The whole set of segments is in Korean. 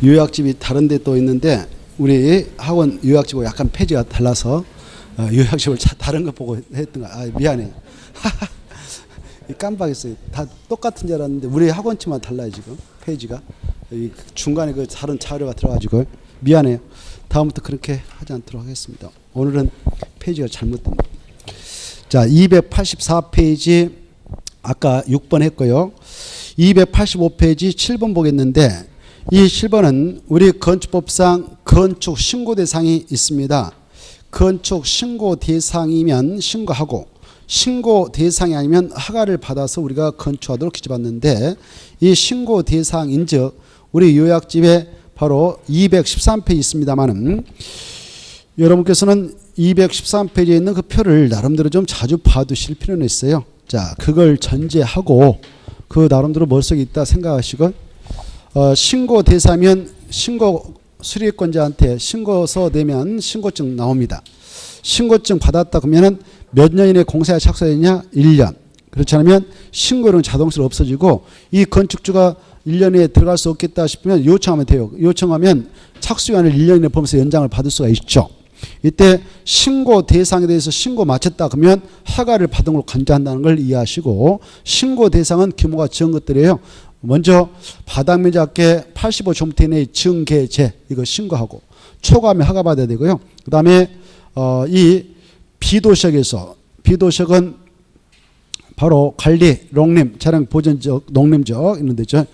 요약집이 다른 데 또 있는데 우리 학원 요약집하고 약간 페이지가 달라서 요약집을 다른 거 보고 했던 거. 미안해요. 깜빡했어요. 다 똑같은 줄 알았는데 우리 학원집만 달라요 지금 페이지가. 중간에 그 다른 자료가 들어가지고 미안해요. 다음부터 그렇게 하지 않도록 하겠습니다. 오늘은 페이지가 잘못됩니다. 자, 284페이지 아까 6번 했고요. 285페이지 7번 보겠는데 이 7번은 우리 건축법상 건축 신고 대상이 있습니다. 건축 신고 대상이면 신고하고 신고 대상이 아니면 허가를 받아서 우리가 건축하도록 규정받는데 이 신고 대상인즉 우리 요약집에 바로 213페이지 있습니다만은 여러분께서는 213페이지에 있는 그 표를 나름대로 좀 자주 봐두실 필요는 있어요. 자, 그걸 전제하고 그 나름대로 머릿속에 있다 생각하시고 신고 대상이면 신고 수리권자한테 신고서 내면 신고증 나옵니다. 신고증 받았다 그러면은 몇 년 이내 공사에 착수했냐? 1년. 그렇지 않으면 신고는 자동적으로 없어지고 이 건축주가 1년에 들어갈 수 없겠다 싶으면 요청하면 돼요. 요청하면 착수기간을 1년 이내 보면서 연장을 받을 수가 있죠. 이때 신고 대상에 대해서 신고 마쳤다 그러면 허가를 받은 걸로 간주한다는 걸 이해하시고 신고 대상은 규모가 적은 것들이에요. 먼저 바닥면적 합계 85제곱미터 이내의 증개제 이거 신고하고 초과하면 허가 받아야 되고요. 그 다음에 이 비도시역에서 비도시역은 바로 관리, 농림, 차량 보전적, 농림적 이런 데죠.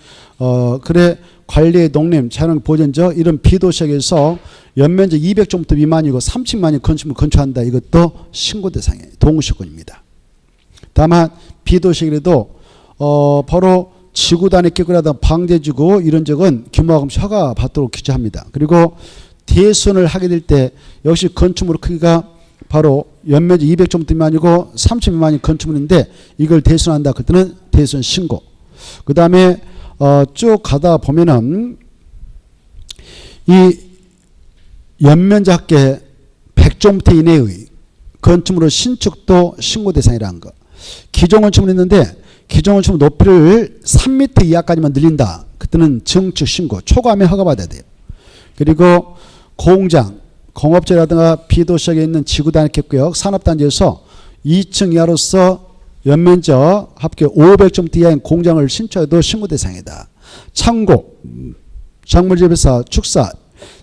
그래 관리, 농림, 차량 보전적 이런 비도시역에서 연면적 200제곱미터 미만이고 30만이 건축물 건축한다. 이것도 신고 대상이에요. 동시권입니다. 다만 비도시역이라도 바로 지구단위 깨끗하다 방제지구 이런 적은 규모가 금시 허가 받도록 규정합니다. 그리고 대손을 하게 될 때 역시 건축물 크기가 바로 연면적 200제곱미터 미만이고 30 미만이 건축물인데 이걸 대손한다. 그때는 대손 신고. 그 다음에 쭉 가다 보면은 이 연면적 합계 100제곱미터 이내의 건축물의 신축도 신고 대상이라는 거. 기존 건축물이 있는데 기존 건축물 높이를 3m 이하까지만 늘린다. 그때는 증축 신고, 초과하면 허가받아야 돼요. 그리고 공장, 공업체라든가 비도시역에 있는 지구단위 객구역, 산업단지에서 2층 이하로서 연면적 합계 500제곱미터 이하인 공장을 신축해도 신고 대상이다. 창고, 작물재배사, 축사,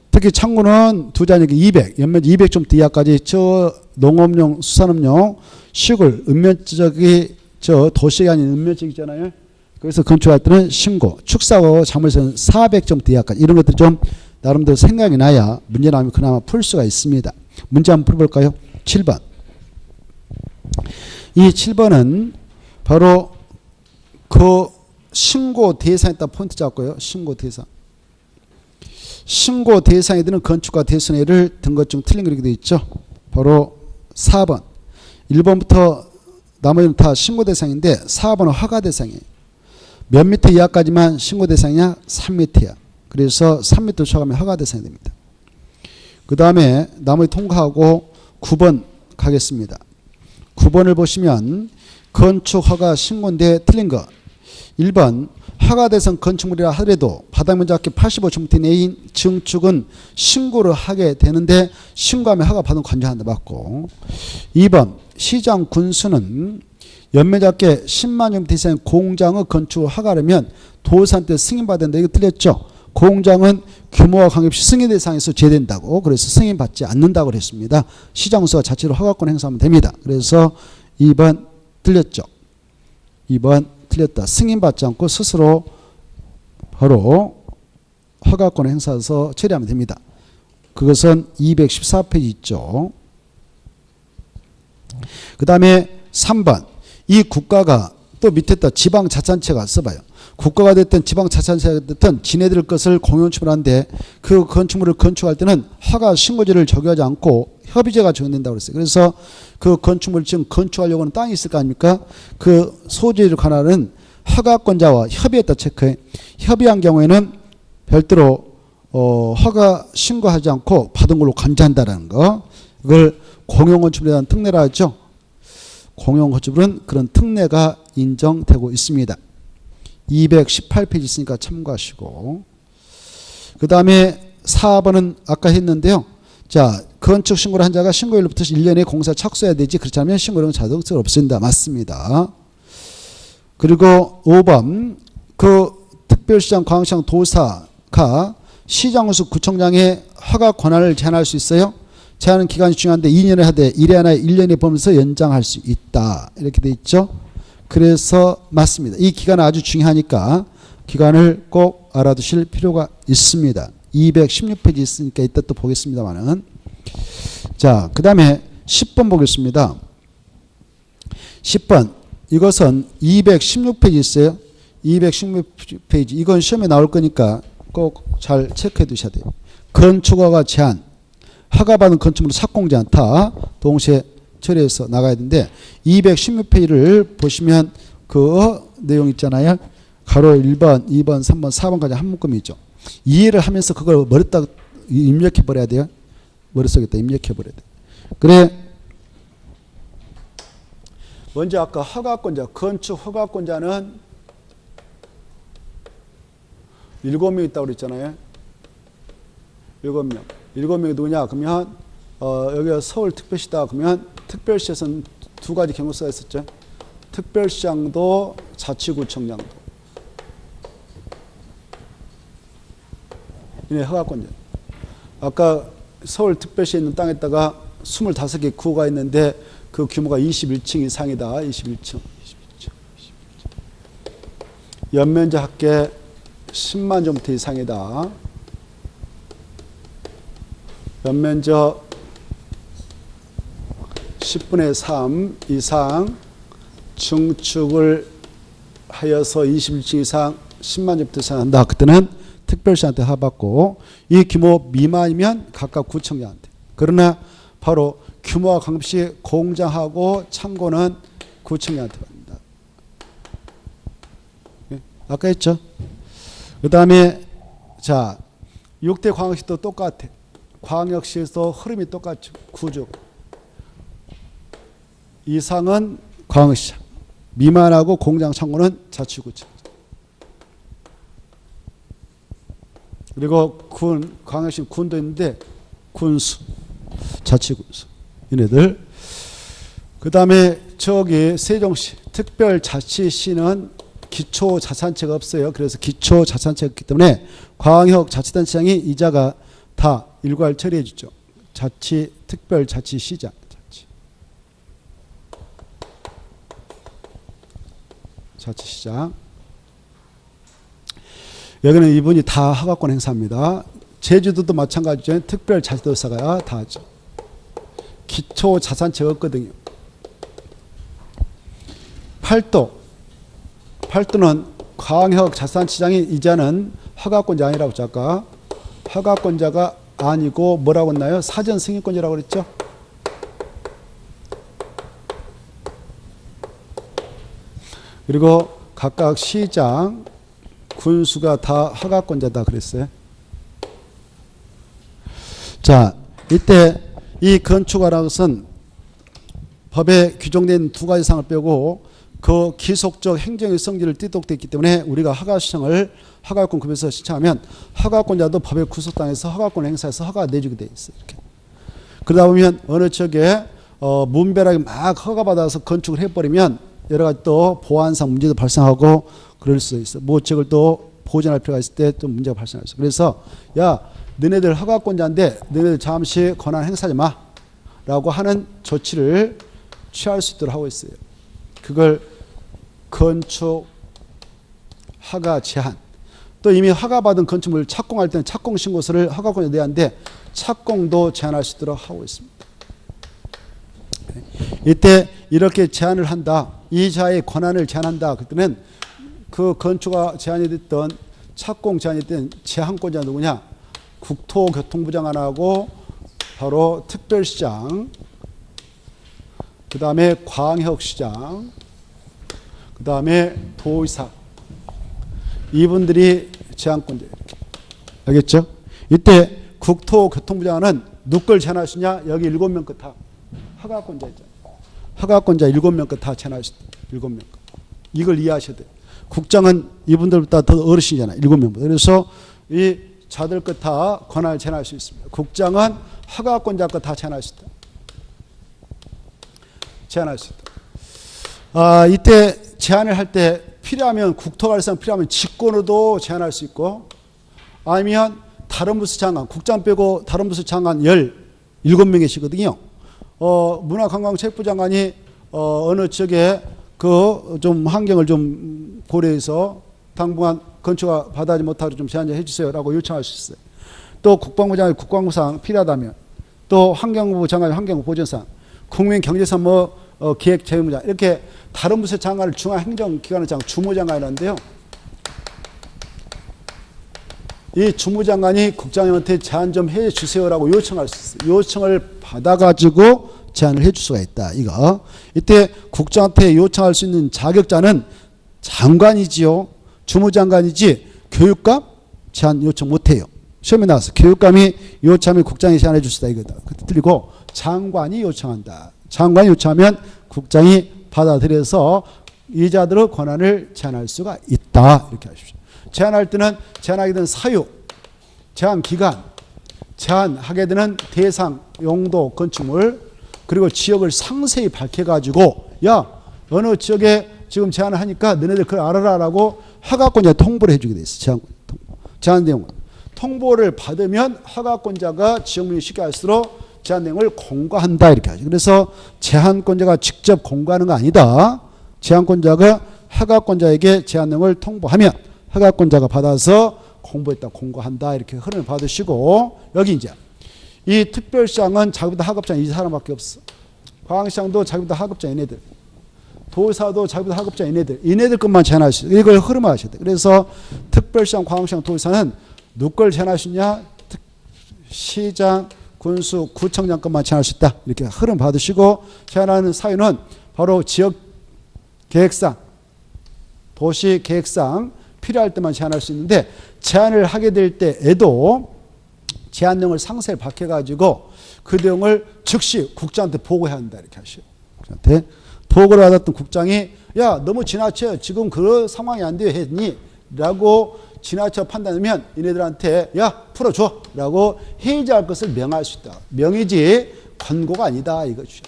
특히 창고는 두 잔이기 200, 연면적 200제곱미터 이하까지 저 농업용, 수산업용, 시골, 읍면적이 저 도시가 아닌 읍면적이잖아요. 그래서 건축할 때는 신고, 축사하고 작물에서는 400제곱미터 이하까지 이런 것들 좀 나름대로 생각이 나야 문제 나오면 그나마 풀 수가 있습니다. 문제 한번 풀어볼까요? 7번. 이 7번은 바로 그 신고 대상에다 포인트 잡고요. 신고 대상. 신고 대상에 드는 건축과 대손해를 든 것 중 틀린 그렇게 되어 있죠. 바로 4번. 1번부터 나머지는 다 신고 대상인데 4번은 허가 대상이에요. 몇 미터 이하까지만 신고 대상이냐? 3m야. 그래서 3m 초과하면 허가 대상이 됩니다. 그 다음에 나머지 통과하고 9번 가겠습니다. 9번을 보시면 건축 허가 신고인데 틀린 거. 1번 허가 대상 건축물이라 하더라도 바닥면적 합계 85제곱미터 이내인 증축은 신고를 하게 되는데 신고하면 허가 받은 관장한다 맞고. 2번 시장 군수는 연면적 합계 10만 제곱미터 이상의 공장의 건축을 허가하려면 도산때 승인받는다. 이거 틀렸죠. 공장은 규모와 관계없이 승인 대상에서 제외된다고. 그래서 승인받지 않는다고 그랬습니다. 시장수가 자체로 허가권 행사하면 됩니다. 그래서 2번 틀렸죠. 2번 틀렸다. 승인받지 않고 스스로 바로 허가권 행사해서 처리하면 됩니다. 그것은 214페이지 있죠. 그 다음에 3번. 이 국가가 또 밑에다 지방자치단체가 써봐요. 국가가 됐든 지방자치단체가 됐든 지네들 것을 공용축물하는데 그 건축물을 건축할 때는 허가 신고제를 적용하지 않고 협의제가 적용된다고 그랬어요. 그래서 그 건축물을 지금 건축하려고 하는 땅이 있을 거 아닙니까? 그 소재를 관할하는 허가권자와 협의했다 체크해. 협의한 경우에는 별도로 허가 신고하지 않고 받은 걸로 간주한다는 거. 이걸 공용건축물에 대한 특례라 하죠. 공용건축물은 그런 특례가 인정되고 있습니다. 218페이지 있으니까 참고하시고. 그 다음에 4번은 아까 했는데요. 자, 건축 신고를 한 자가 신고일로부터 1년에 공사 착수해야 되지. 그렇지 않으면 신고료는 자동적으로 없어진다. 맞습니다. 그리고 5번 그 특별시장, 광역시장, 도사가 시장수 구청장의 허가 권한을 제한할 수 있어요. 제한은 기간이 중요한데 2년에 하되 1회 하나 1년에 보면서 연장할 수 있다. 이렇게 돼 있죠. 그래서 맞습니다. 이 기간은 아주 중요하니까 기간을 꼭 알아두실 필요가 있습니다. 216페이지 있으니까 이따 또 보겠습니다만은. 자, 그 다음에 10번 보겠습니다. 10번. 이것은 216페이지 있어요. 216페이지. 이건 시험에 나올 거니까 꼭 잘 체크해 두셔야 돼요. 건축허가 제한. 허가받은 건축물로 착공지 않다. 동시에 처리해서 나가야 되는데 216페이지를 보시면 그 내용 있잖아요. 가로 1번, 2번, 3번, 4번까지 한 묶음이 있죠. 이해를 하면서 그걸 머릿다 입력해 버려야 돼요. 머릿속에다 입력해 버려야 돼. 그래. 먼저 아까 허가권자, 건축 허가권자는 7명 있다고 그랬잖아요. 7명. 7명이 누구냐? 그러면 여기가 서울특별시다. 그러면 특별시에서는 두 가지 경우수가 있었죠. 특별시장도 자치구청장도. 이네 허가권자. 아까 서울특별시에 있는 땅에다가 25개 구가 있는데 그 규모가 21층 이상이다. 21층. 연면적 합계 10만 제곱미터 이상이다. 연면적 10분의 3 이상 증축을 하여서 21층 이상 10만 제곱미터 이상 한다. 그때는 특별시한테 허가받고 이 규모 미만이면 각각 구청장한테. 그러나 바로 규모와 관계없이 공장하고 창고는 구청장한테 받는다. 아까 했죠. 그 다음에 자 6대 광역시도 똑같아. 광역시에서 흐름이 똑같죠. 구조. 이상은 광역시장. 미만하고 공장 창고는 자치구청. 그리고 군, 광역시 군도 있는데 군수, 자치군수. 얘네들. 그 다음에 저기 세종시, 특별자치시는 기초자산체가 없어요. 그래서 기초자산체가 없기 때문에 광역자치단체장이 이자가 다 일괄 처리해 주죠. 자치, 특별자치시장. 자치시장. 여기는 이분이 다 허가권 행사합니다. 제주도도 마찬가지죠. 특별자치도사가 다 하죠. 기초자산체가 없거든요. 팔도는 광역자산시장이 이자는 허가권자 아니라고 했죠. 아까 허가권자가 아니고 뭐라고 했나요? 사전 승인권자라고 그랬죠. 그리고 각각 시장, 군수가 다 허가권자다 그랬어요. 자, 이때 이 건축허라는 것은 법에 규정된 두 가지 사항을 빼고 그 기속적 행정의 성질을 띠독되어 있기 때문에 우리가 허가 신청을 허가권 급여서 신청하면 허가권자도 법에 구속당해서 허가권 행사해서 허가 내주게 돼 있어요. 이렇게. 그러다 보면 어느 쪽에 문별하게 막 허가받아서 건축을 해버리면 여러 가지 또 보안상 문제도 발생하고 그럴 수 있어. 모책을 또 보존할 필요가 있을 때 또 문제가 발생할 수 있어. 그래서 야, 너네들 허가권자인데 너네들 잠시 권한 행사하지 마 라고 하는 조치를 취할 수 있도록 하고 있어요. 그걸 건축 허가 제한. 또 이미 허가받은 건축물을 착공할 때는 착공신고서를 허가권자에 내야 하는데 착공도 제한할 수 있도록 하고 있습니다. 이때 이렇게 제한을 한다. 이자의 권한을 제한한다. 그때는 그 건축가 제한이 됐던 착공 제한이 됐던 제한권자 누구냐? 국토교통부 장관하고 바로 특별시장, 그 다음에 광역시장, 그 다음에 도의사. 이분들이 제한권자. 알겠죠? 이때 국토교통부 장관은 누굴 제한할 수 있냐? 여기 7명 것 다. 허가권자 있잖아요. 허가권자 7명 것 다 제한할 수 있다. 7명 것. 이걸 이해하셔야 돼요. 국장은 이분들보다 더 어르신이잖아요. 7명보다. 그래서 이 자들 것 다 권한을 제한할 수 있습니다. 국장은 허가권자 것 다 제한할 수 있다. 제한할 수 있다. 이때 제한을 할 때 필요하면 국토관리상 필요하면 직권으로도 제한할 수 있고 아니면 다른 부서 장관, 국장 빼고 다른 부서 장관 17명 계시거든요. 문화관광체육부 장관이 어느 지역에 그 좀 환경을 좀 고려해서 당분간 건축가 받아지 못하도록 좀 제한 좀 해주세요라고 요청할 수 있어요. 또 국방부 장관이 국방부상 필요하다면 또 환경부 장관이 환경부 보전상, 국민경제상 기획재무장 이렇게 다른 부서 장관을 중앙행정기관의 장관, 주무장관이라는데요. 이 주무장관이 국장님한테 제한 좀 해주세요라고 요청할 수 있어요. 요청을 받아가지고 제한을 해줄 수가 있다. 이거 이때 국장한테 요청할 수 있는 자격자는 장관이지요. 주무장관이지 교육감 제한 요청 못해요. 시험에 나왔어. 교육감이 요청하면 국장이 제한해 줄 수 있다. 이거다. 틀리고 장관이 요청한다. 장관이 요청하면 국장이 받아들여서 이자들의 권한을 제한할 수가 있다. 이렇게 하십시오. 제한할 때는 제한하게 되는 사유, 제한 기간, 제한하게 되는 대상, 용도, 건축물 그리고 지역을 상세히 밝혀가지고 야 어느 지역에 지금 제한을 하니까 너네들 그걸 알아라라고 허가권자에 통보를 해주게 돼 있어. 제한 내용은. 통보를 받으면 허가권자가 지역민이 쉽게 할수록 제한 내용을 공고한다 이렇게 하죠. 그래서 제한권자가 직접 공고하는 거 아니다. 제한권자가 허가권자에게 제한 내용을 통보하면 허가권자가 받아서 공부했다 공고한다 이렇게 흐름을 받으시고 여기 이제 이 특별시장은 자기보다 하급장 이 사람밖에 없어. 광시장도 자기보다 하급장 얘네들. 도사도 자기보다 하급장 얘네들 것만 제한할 수 있어요. 이걸 흐름을 하셔야 돼요. 그래서 특별시장, 광시장, 도사는 누구 걸 제한할 수 있냐? 시장, 군수, 구청장 것만 제한할 수 있다. 이렇게 흐름 받으시고 제한하는 사유는 바로 지역 계획상, 도시 계획상 필요할 때만 제한할 수 있는데 제한을 하게 될 때에도 제한 내용을 상세히 밝혀가지고 그 내용을 즉시 국장한테 보고해야 한다. 이렇게 하시오. 국장한테 보고를 받았던 국장이 야 너무 지나쳐 지금 그 상황이 안 돼요 했니? 라고 지나쳐 판단하면 얘네들한테 야 풀어줘 라고 해제할 것을 명할 수 있다. 명이지 권고가 아니다 이거죠.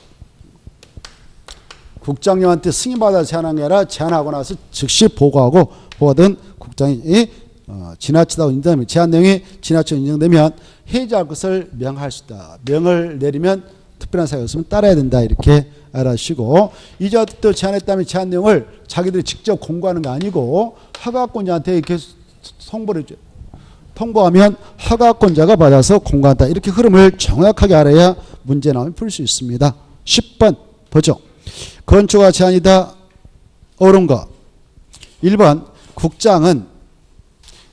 국장님한테 승인받아 제한한 게 아니라 제한하고 나서 즉시 보고하고 보고하던 국장이 지나치다고 인정되면 제한 내용이 지나쳐 인정되면 해제할 것을 명할 수 있다. 명을 내리면 특별한 사유가 없으면 따라야 된다. 이렇게 알아주시고 이자도 제한했다면 제한 내용을 자기들이 직접 공고하는 거 아니고 허가권자한테 이렇게 통보를 해줘요. 통보하면 허가권자가 받아서 공고한다. 이렇게 흐름을 정확하게 알아야 문제 나오면 풀 수 있습니다. 10번 보죠. 건축가 제한이다. 옳은 거. 1번 국장은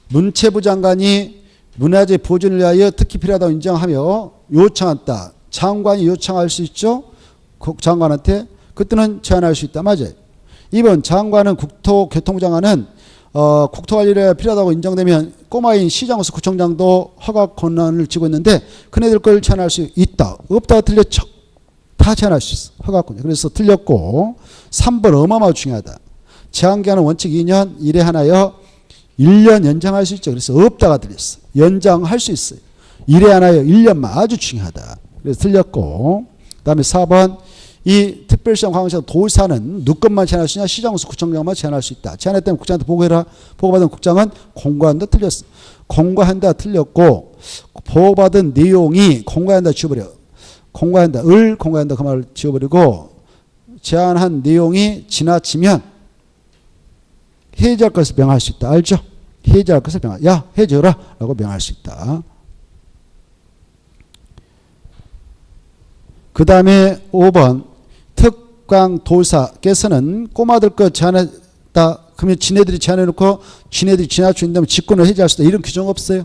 문체부 장관이 문화재 보존을 위하여 특히 필요하다고 인정하며 요청한다. 장관이 요청할 수 있죠. 장관한테 그때는 제한할 수 있다. 맞아요. 2번 장관은 국토교통부 장관은 국토관리를 필요하다고 인정되면 꼬마인 시장으로서 구청장도 허가 권한을 쥐고 있는데 그네들 걸 제한할 수 있다. 없다가 틀렸죠. 다 제한할 수 있어. 허가권자. 그래서 틀렸고 3번 어마어마하게 중요하다. 제한기간은 원칙 2년 1회 하나여 1년 연장할 수 있죠. 그래서 없다가 틀렸어. 연장할 수 있어요. 1회 하나여 1년만 아주 중요하다. 그래서 틀렸고 그 다음에 4번 이 특별시장 광역시장 도사는 누구 것만 제한할 수 있냐? 시장으로서 구청장만 제한할 수 있다. 제한했다면 국장한테 보고해라. 보고받은 국장은 공고한다 틀렸어. 공고한다 틀렸고 보고받은 내용이 공고한다 지워버려. 공고한다 을 공고한다 그 말을 지워버리고 제한한 내용이 지나치면 해제할 것을 명할 수 있다. 알죠? 해제할 것을 명할. 야 해제해라 라고 명할 수 있다. 그 다음에 5번 특광도사께서는 꼬마들 거 제한했다. 그러면 지네들이 제한해놓고 지네들이 지나쳐 있다면 직권을 해제할 수 있다. 이런 규정 없어요.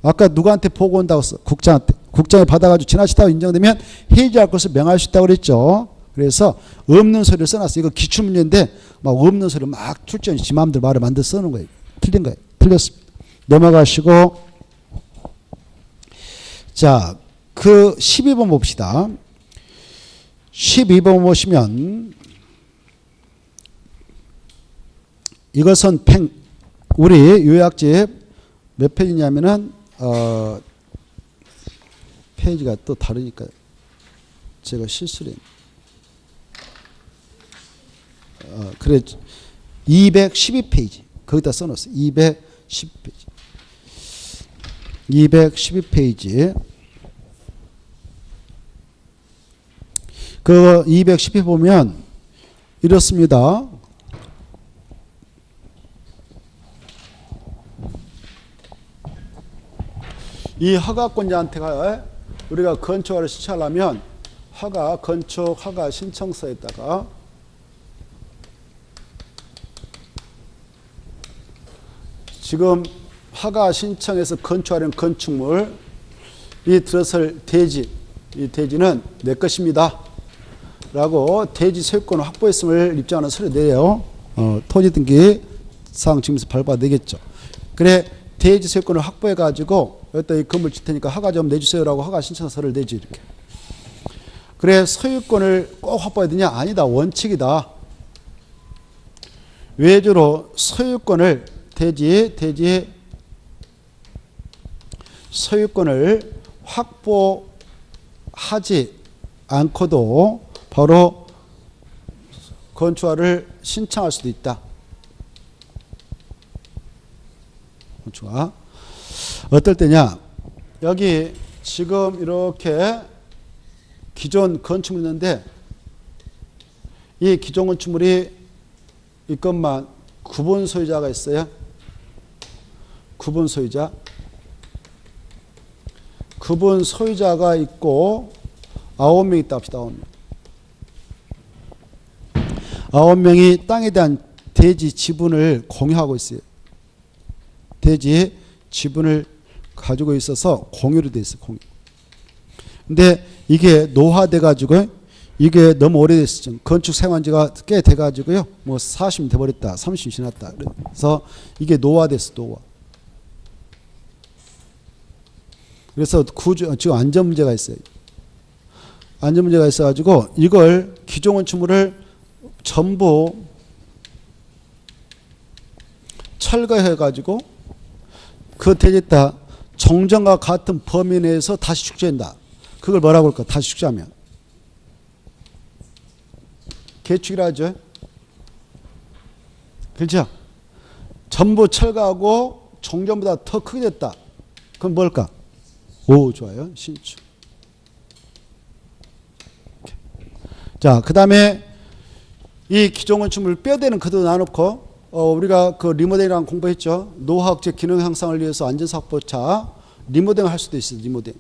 아까 누구한테 보고 온다고 했어? 국장한테. 국장이 받아가지고 지나치다고 인정되면 해제할 것을 명할 수 있다고 그랬죠. 그래서 없는 소리를 써놨어. 이거 기출문제인데 막 없는 소리를 막 출전히 지 마음대로 말을 만들어 써놓은 거예요. 틀린 거예요. 틀렸습니다. 넘어가시고 자, 그 12번 봅시다. 12번 보시면 이것은 우리 요약집 몇 페이지냐면은 페이지가 또 다르니까 제가 실수를 그래 212페이지 거기다 써놨어요. 212페이지 212페이지 그 210회 보면 이렇습니다. 이 허가권자한테가 우리가 건축허가를 신청하려면 건축 허가 신청서에다가 지금 허가 신청해서 건축하려는 건축물 이 들어설 대지 이 대지는 내 것입니다 라고 대지 소유권을 확보했음을 입증하는 서류 내요. 토지 등기 사항 증명서 발부가 되겠죠. 그래 대지 소유권을 확보해 가지고 여기다 이 건물 줄 테니까 허가 좀 내주세요라고 허가 신청서를 내지 이렇게. 그래 소유권을 꼭 확보해야 되냐? 아니다. 원칙이다. 외주로 소유권을 대지 소유권을 확보하지 않고도 바로 건축허가를 신청할 수도 있다. 건축허가 어떨 때냐? 여기 지금 이렇게 기존 건축물이 있는데 이 기존 건축물이 이것만 구분 소유자가 있어요. 구분 소유자가 있고 9명 있다 합시다. 9명이 땅에 대한 대지 지분을 공유하고 있어요. 대지 지분을 가지고 있어서 공유로 돼 있어요. 공유. 근데 이게 노화돼 가지고 이게 너무 오래됐어. 건축 생활지가 꽤 돼 가지고요. 뭐 40년 돼 버렸다. 30년 지났다. 그래서 이게 노화됐어. 노화. 그래서 지금 안전 문제가 있어요. 안전 문제가 있어 가지고 이걸 기존 건축물을 전부 철거해 가지고 그 대지에다 정정과 같은 범위 내에서 다시 축제한다. 그걸 뭐라고 할까? 다시 축제하면 개축이라 하죠. 그렇죠? 전부 철거하고 정전보다 더 크게 됐다. 그럼 뭘까? 오, 좋아요. 신축. 자, 그 다음에 이 기존 건축물 뼈대는 그대로 놔놓고 우리가 그 리모델링이라는 공부했죠. 노화학제 기능 향상을 위해서 안전사 확보차 리모델링을 할 수도 있어요. 리모델링.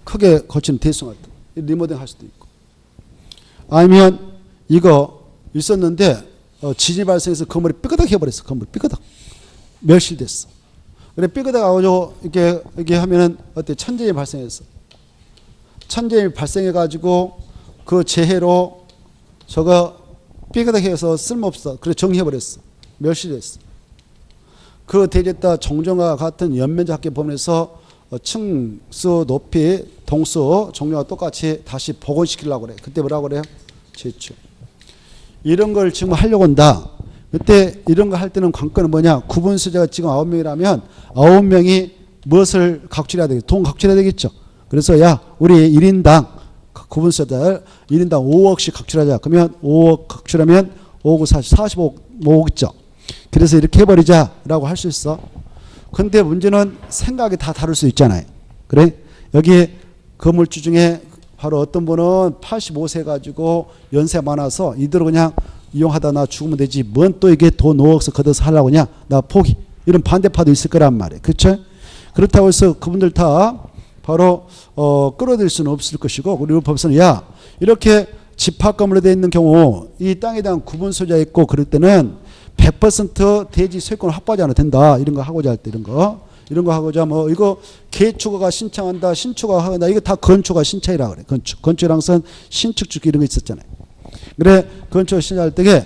크게 거치는 대수할 때 리모델링 할 수도 있고. 아니면 이거 있었는데 지진이 발생해서 건물이 삐그덕 해버렸어. 건물 삐그덕. 멸실됐어. 그래 삐그덕 하고 이렇게 하면은 어때? 천재임이 발생했어. 천재임이 발생해가지고 그 재해로 저거 삐그덕해서 쓸모없어. 그래 정리해버렸어. 멸실했어. 그 대지에다 정정과 같은 연면적 합계 범위에서 층수, 높이, 동수, 종류와 똑같이 다시 복원시키려고 그래. 그때 뭐라고 그래요? 재축. 이런 걸 지금 하려고 한다. 그때 이런 거 할 때는 관건은 뭐냐? 구분수자가 지금 9명이라면 9명이 무엇을 각출해야 되겠죠? 돈 각출해야 되겠죠. 그래서 야 우리 1인당 구분수자들 1인당 5억씩 각출하자. 그러면 5억 각출하면 5억 45억 있죠. 그래서 이렇게 해버리자라고 할 수 있어. 근데 문제는 생각이 다 다를 수 있잖아요. 그래? 여기 건물주 중에 바로 어떤 분은 85세 가지고 연세 많아서 이대로 그냥 이용하다 나 죽으면 되지. 뭔 또 이게 돈 5억씩 걷어서 하려고 하냐. 나 포기. 이런 반대파도 있을 거란 말이에요. 그렇죠? 그렇다고 해서 그분들 다 바로 끌어들일 수는 없을 것이고 우리 법에서는 야 이렇게 집합건물로 되어 있는 경우 이 땅에 대한 구분 소유자 있고 그럴 때는 100% 대지 소유권을 확보하지 않아도 된다. 이런 거 하고자 할 때 이런 거 하고자 뭐 이거 개축허가 신청한다. 신축허가 한다. 이거 다 건축허가 신청이라 그래. 건축이랑 선 신축 주기 이런 거 있었잖아요. 그래 건축허가 신청할 때에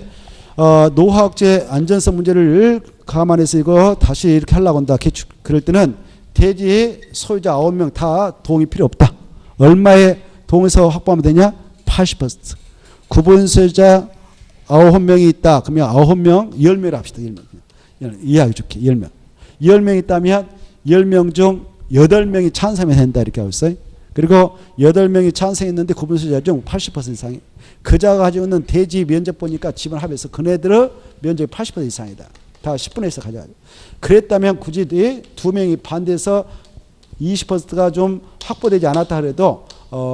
노화학제 안전성 문제를 감안해서 이거 다시 이렇게 하려고 한다. 개축 그럴 때는 대지 소유자 9명 다 동의 필요 없다. 얼마에 동의서 확보하면 되냐? 80%. 구분 소유자 9명이 있다. 그러면 9명 10명을 합시다. 10명. 이해하기 좋게 10명. 10명 있다면 10명 중 8명이 찬성하면 된다 이렇게 하고 있어요. 그리고 8명이 찬성했는데 구분수자 중 80% 이상이 그자가 가지고 있는 대지 면적 보니까 지분 합해서 그네들의 면적이 80% 이상이다. 다 10분의 1에서 가져가죠. 그랬다면 굳이 2명이 반대해서 20%가 좀 확보되지 않았다 하더라도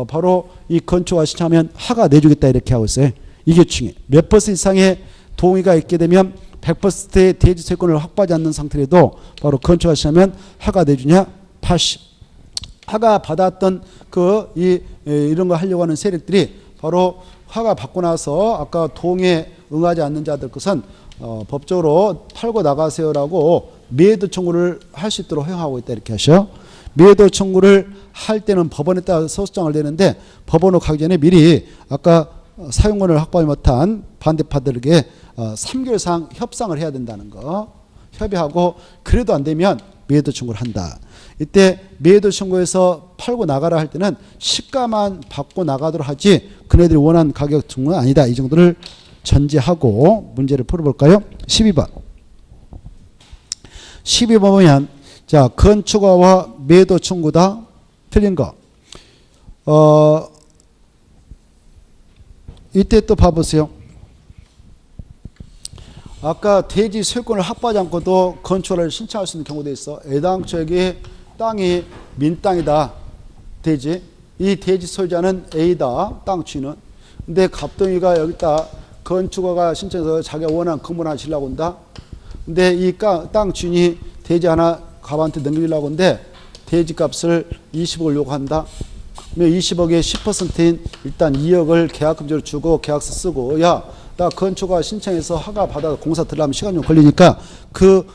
바로 이 건축과 신청하면 허가 내주겠다 이렇게 하고 있어요. 이게 중요해. 몇 퍼센트 이상의 동의가 있게 되면 100%의 대지 소유권을 확보하지 않는 상태라도 바로 건축과 신청하면 허가 내주냐? 80. 허가 받았던 이런 거 하려고 하는 세력들이 바로 허가 받고 나서 아까 동의에 응하지 않는 자들 것은 법적으로 팔고 나가세요라고 매도 청구를 할 수 있도록 허용하고 있다 이렇게 하셔. 매도 청구를 할 때는 법원에 따라 소송장을 내는데 법원으로 가기 전에 미리 아까 사용권을 확보하지 못한 반대파들에게 3개월 이상 협상을 해야 된다는 거 협의하고 그래도 안 되면 매도 청구를 한다. 이때 매도 청구에서 팔고 나가라 할 때는 시가만 받고 나가도록 하지 그네들이 원하는 가격 청구는 아니다. 이 정도를 전제하고 문제를 풀어볼까요? 12번. 12번 보면 자 건축허가와 매도 청구다 틀린 거. 이때 또 봐보세요. 아까 대지 소유권을 확보하지 않고도 건축허가를 신청할 수 있는 경우도 있어. 애당초 여기 땅이 민땅이다. 대지. 이 대지 소유자는 A다. 땅 주인은. 근데 갑동이가 여기다 건축허가 신청해서 자기가 원하는 건물 하나 지으려고 한다. 근데 이 땅 주인이 대지 하나 갑한테 넘기려고 하는데 대지 값을 20억을 요구한다. 그러면 20억의 10%인 일단 2억을 계약금지로 주고 계약서 쓰고 야, 나 건축허가 신청해서 허가 받아 공사 들어가면 시간 좀 걸리니까 그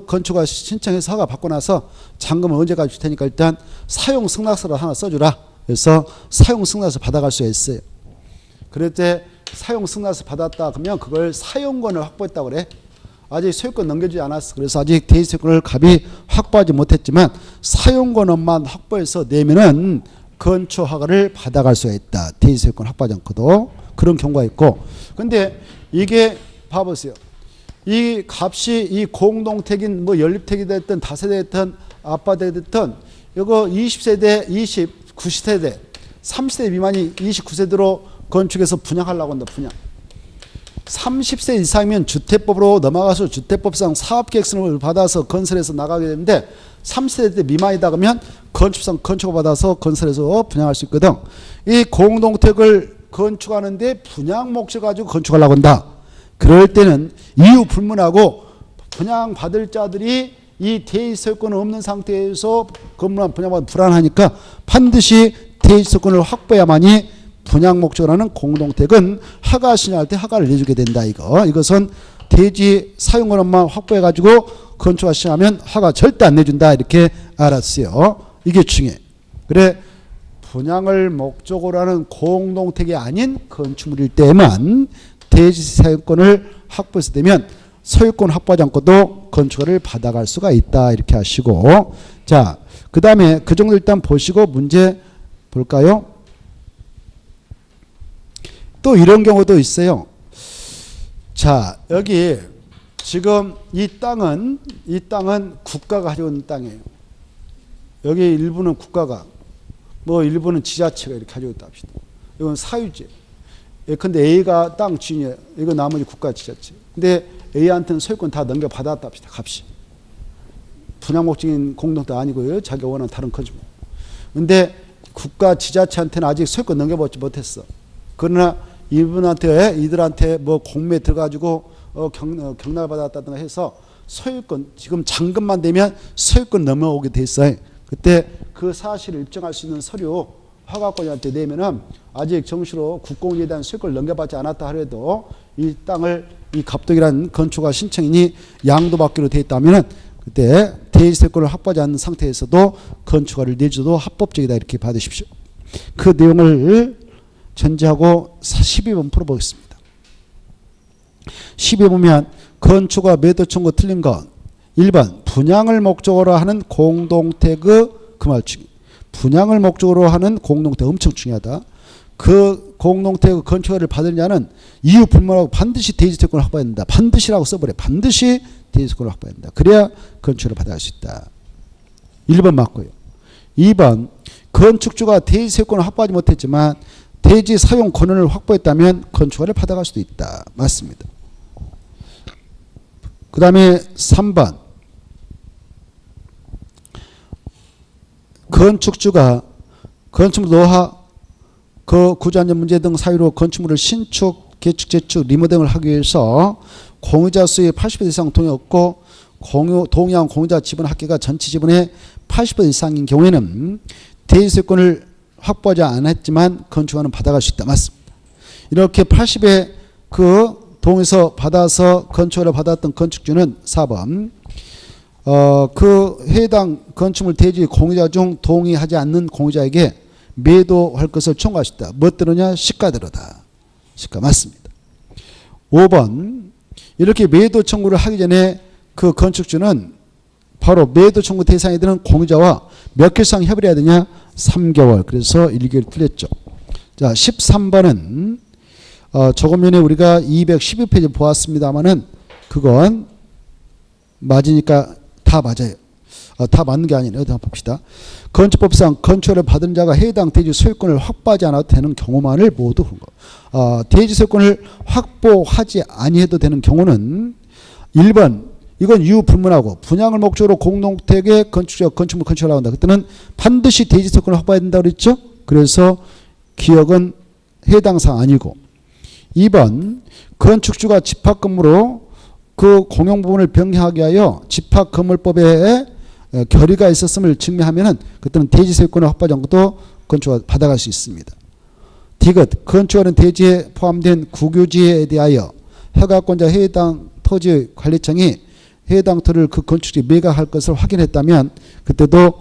건축허가 신청해서 허가 받고 나서 잔금은 언제까지 줄 테니까 일단 사용 승낙서를 하나 써주라. 그래서 사용 승낙서 받아갈 수가 있어요. 그럴 때 사용 승낙서 받았다 그러면 그걸 사용권을 확보했다고 그래. 아직 소유권 넘겨주지 않았어. 그래서 아직 대지 소유권을 갑이 확보하지 못했지만 사용권만 확보해서 내면은 건축허가를 받아갈 수가 있다. 대지 소유권 확보하지 않고도 그런 경우가 있고. 근데 이게 봐보세요. 이 값이 이 공동택인 뭐 연립택이 됐든 다세대 됐든 아파트가 됐든 이거 20세대, 29세대, 30세 미만이 29세대로 건축해서 분양하려고 한다. 분양. 30세 이상이면 주택법으로 넘어가서 주택법상 사업계획서를 받아서 건설해서 나가게 되는데 30세 미만이다 그러면 건축상 건축을 받아서 건설해서 분양할 수 있거든. 이 공동택을 건축하는데 분양 목적 가지고 건축하려고 한다. 그럴 때는 이유 불문하고 분양받을 자들이 이 대지소유권은 없는 상태에서 건물만 분양받으면 불안하니까 반드시 대지소유권을 확보해야만이 분양 목적으로는 공동택은 허가 신청할 때 허가를 내주게 된다. 이것은 대지 사용권만 확보해가지고 건축허가 신청하면 허가 절대 안 내준다. 이렇게 알았어요. 이게 중요해. 그래 분양을 목적으로 하는 공동택이 아닌 건축물일 때만 대지 사용권을 확보해서 되면 소유권 확보하지 않고도 건축허가를 받아갈 수가 있다. 이렇게 하시고 자, 그 다음에 그 정도 일단 보시고 문제 볼까요? 또 이런 경우도 있어요. 자, 여기 지금 이 땅은 국가가 가지고 있는 땅이에요. 여기 일부는 국가가, 뭐 일부는 지자체가 이렇게 가지고 있다 합시다. 이건 사유지. 근데 A가 땅 주인이에요. 이거 나머지 국가 지자체. 근데 A한테는 소유권 다 넘겨받았다 합시다. 값이. 분양 목적인 공동택 아니고요. 자기가 원하는 다른 건축물. 근데 국가 지자체한테는 아직 소유권 넘겨받지 못했어. 그러나 이들한테 뭐 공매에 들어가지고 경락을 받았다든가 해서 소유권 지금 잔금만 되면 소유권 넘어오게 돼 있어요. 그때 그 사실을 입증할 수 있는 서류 허가권자한테 내면은 아직 정식으로 국공유에 대한 소유권을 넘겨받지 않았다 하더라도 이 땅을 이 갑동이라는 건축허가 신청인이 양도받기로 돼 있다면은 그때 대지 소유권을 확보하지 않는 상태에서도 건축허가를 내줘도 합법적이다. 이렇게 받으십시오. 그 내용을 전제하고 12번 풀어보겠습니다. 12번 보면 건축허가 매도 청구 틀린 건 1번 분양을 목적으로 하는 공동택의 그 말충이. 분양을 목적으로 하는 공동택 엄청 중요하다. 그 공동택의 건축허가를 받으려는 이유 불문하고 반드시 대지특권을 확보해야 된다. 반드시라고 써버려. 반드시 대지특권을 확보해야 된다. 그래야 건축을 받아갈 수 있다. 1번 맞고요. 2번 건축주가 대지특권을 확보하지 못했지만 대지 사용 권한을 확보했다면 건축허가를 받아갈 수도 있다. 맞습니다. 그 다음에 3번 건축주가 건축물 노화 그 구조안전 문제 등 사유로 건축물을 신축, 개축, 재축, 리모 등을 하기 위해서 공유자 수의 80% 이상 동의 없고 동의한 공유자 지분 합계가 전체 지분의 80% 이상인 경우에는 대지세권을 확보하지 않았지만 건축허가는 받아갈 수 있다. 맞습니다. 이렇게 80의 그 동에서 받아서 건축허가를 받았던 건축주는 4번 그 해당 건축물 대지 공유자 중 동의하지 않는 공유자에게 매도할 것을 청구할 수 있다. 뭐대로냐? 시가대로다. 시가 맞습니다. 5번 이렇게 매도 청구를 하기 전에 그 건축주는 바로 매도 청구 대상이 되는 공유자와 몇 개월 이상 협의를 해야 되냐? 3개월. 그래서 1개월 틀렸죠. 자, 13번은 조금 전에 우리가 212페이지 보았습니다만은 그건 맞으니까 다 맞아요. 다 맞는 게 아니네요. 한번 봅시다. 건축법상 건축허가를 받은 자가 해당 대지 소유권을 확보하지 않아도 되는 경우만을 모두 그런 거. 대지 소유권을 확보하지 아니해도 되는 경우는 1번 이건 이유 불문하고 분양을 목적으로 공동택의 건축주가 건축물 건축을 한다. 그때는 반드시 대지 소유권을 확보해야 된다고 그랬죠. 그래서 기억은 해당 사항 아니고 2번 건축주가 집합건물로 그 공용 부분을 변경하기 위하여 집합건물법에 결의가 있었음을 증명하면은 그때는 대지 소유권을 확보하지 않고도 건축허가 받아갈 수 있습니다. 디귿 건축허가는 대지에 포함된 국유지에 대하여 허가권자 해당 토지 관리청이 해당 토를 그 건축지에 매각할 것을 확인했다면 그때도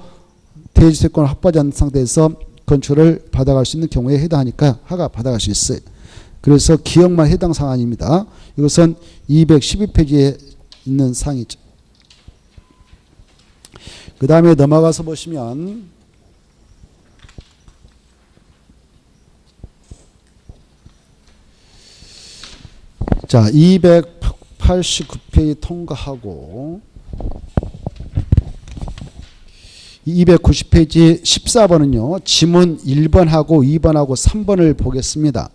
대지 소유권을 확보하지 않은 상태에서 건축허가를 받아갈 수 있는 경우에 해당하니까 허가 받아갈 수 있어요. 그래서 기억만 해당 사항입니다. 이것은 212페이지에 있는 사항이죠. 그 다음에 넘어가서 보시면 자 289페이지 통과하고 290페이지 14번은요. 지문 1번하고 2번하고 3번을 보겠습니다.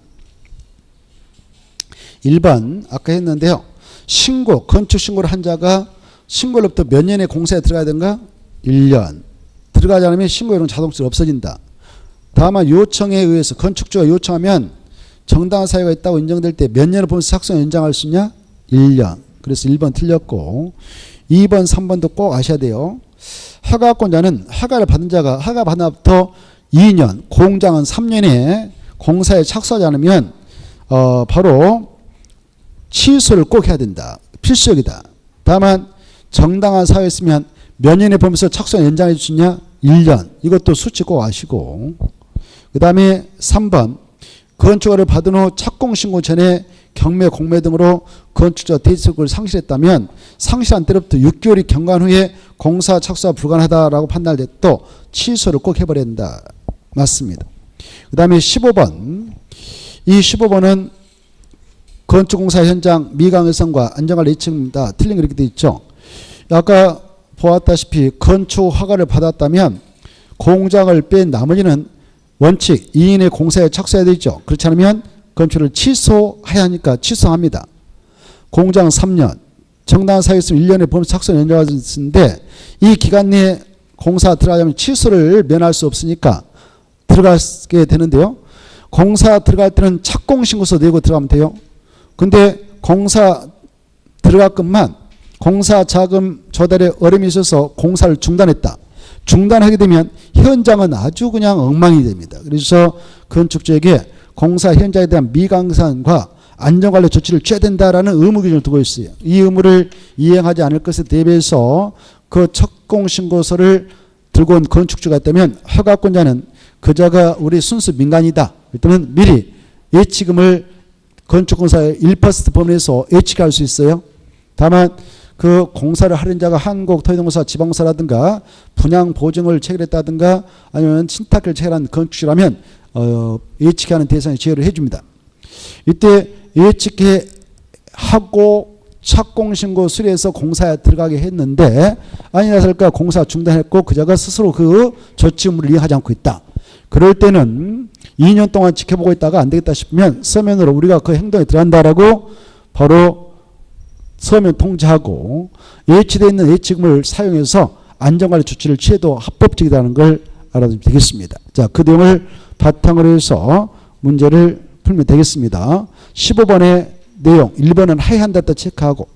1번 아까 했는데요. 신고 건축신고를 한 자가 신고로부터 몇 년에 공사에 들어가야 되는가? 1년. 들어가지 않으면 신고율은 자동적으로 없어진다. 다만 요청에 의해서 건축주가 요청하면 정당한 사유가 있다고 인정될 때 몇 년을 보면서 착수 연장할 수 있냐? 1년. 그래서 1번 틀렸고 2번 3번도 꼭 아셔야 돼요. 허가권자는 허가를 받은 자가 허가 받은 날부터 2년 공장은 3년에 공사에 착수하지 않으면 바로 취소를 꼭 해야 된다. 필수적이다. 다만 정당한 사유가 있으면 몇 년에 보면서 착수한 연장해 주시냐? 1년. 이것도 수치 꼭 아시고. 그 다음에 3번. 건축허가를 받은 후 착공신고 전에 경매, 공매 등으로 건축자 대지소유권을 상실했다면 상실한 때로부터 6개월이 경과한 후에 공사 착수가 불가능하다라고 판단됐도 취소를 꼭 해버려야 된다. 맞습니다. 그 다음에 15번. 이 15번은 건축공사 현장 미강의성과 안전관리 예측입니다. 틀린 거 이렇게 되어 있죠. 아까 보았다시피 건축 허가를 받았다면 공장을 뺀 나머지는 원칙 2인의 공사에 착수해야 되죠. 그렇지 않으면 건축을 취소해야 하니까 취소합니다. 공장 3년 정당한 사유 있으면 1년에 보면 착수 연장할 수 있는데 이 기간 내에 공사 들어가자면 취소를 면할 수 없으니까 들어가게 되는데요. 공사 들어갈 때는 착공신고서 내고 들어가면 돼요. 근데 공사 들어갔건만 공사 자금 조달에 어려움이 있어서 공사를 중단했다. 중단하게 되면 현장은 아주 그냥 엉망이 됩니다. 그래서 건축주에게 공사 현장에 대한 미강산과 안전관리 조치를 취해야 된다라는 의무 기준을 두고 있어요. 이 의무를 이행하지 않을 것에 대비해서 그 착공신고서를 들고 온 건축주가 있다면 허가권자는 그자가 우리 순수 민간이다. 일단은 미리 예치금을 건축공사의 1% 범위에서 예측할 수 있어요. 다만 그 공사를 하는 자가 한국토지동사 지방공사라든가 분양 보증을 체결했다든가 아니면 신탁을 체결한 건축주라면 예측하는 대상에 제어를 해줍니다. 이때 예측하고 착공신고 수리해서 공사에 들어가게 했는데 아니나 다를까 공사 중단했고 그자가 스스로 그 조치의무를 이행하지 않고 있다. 그럴 때는 2년 동안 지켜보고 있다가 안 되겠다 싶으면 서면으로 우리가 그 행동에 들어간다라고 바로 서면 통지하고 예치되어 있는 예치금을 사용해서 안전관리 조치를 취해도 합법적이라는 걸 알아두면 되겠습니다. 자, 그 내용을 바탕으로 해서 문제를 풀면 되겠습니다. 15번의 내용 1번은 하회한다 체크하고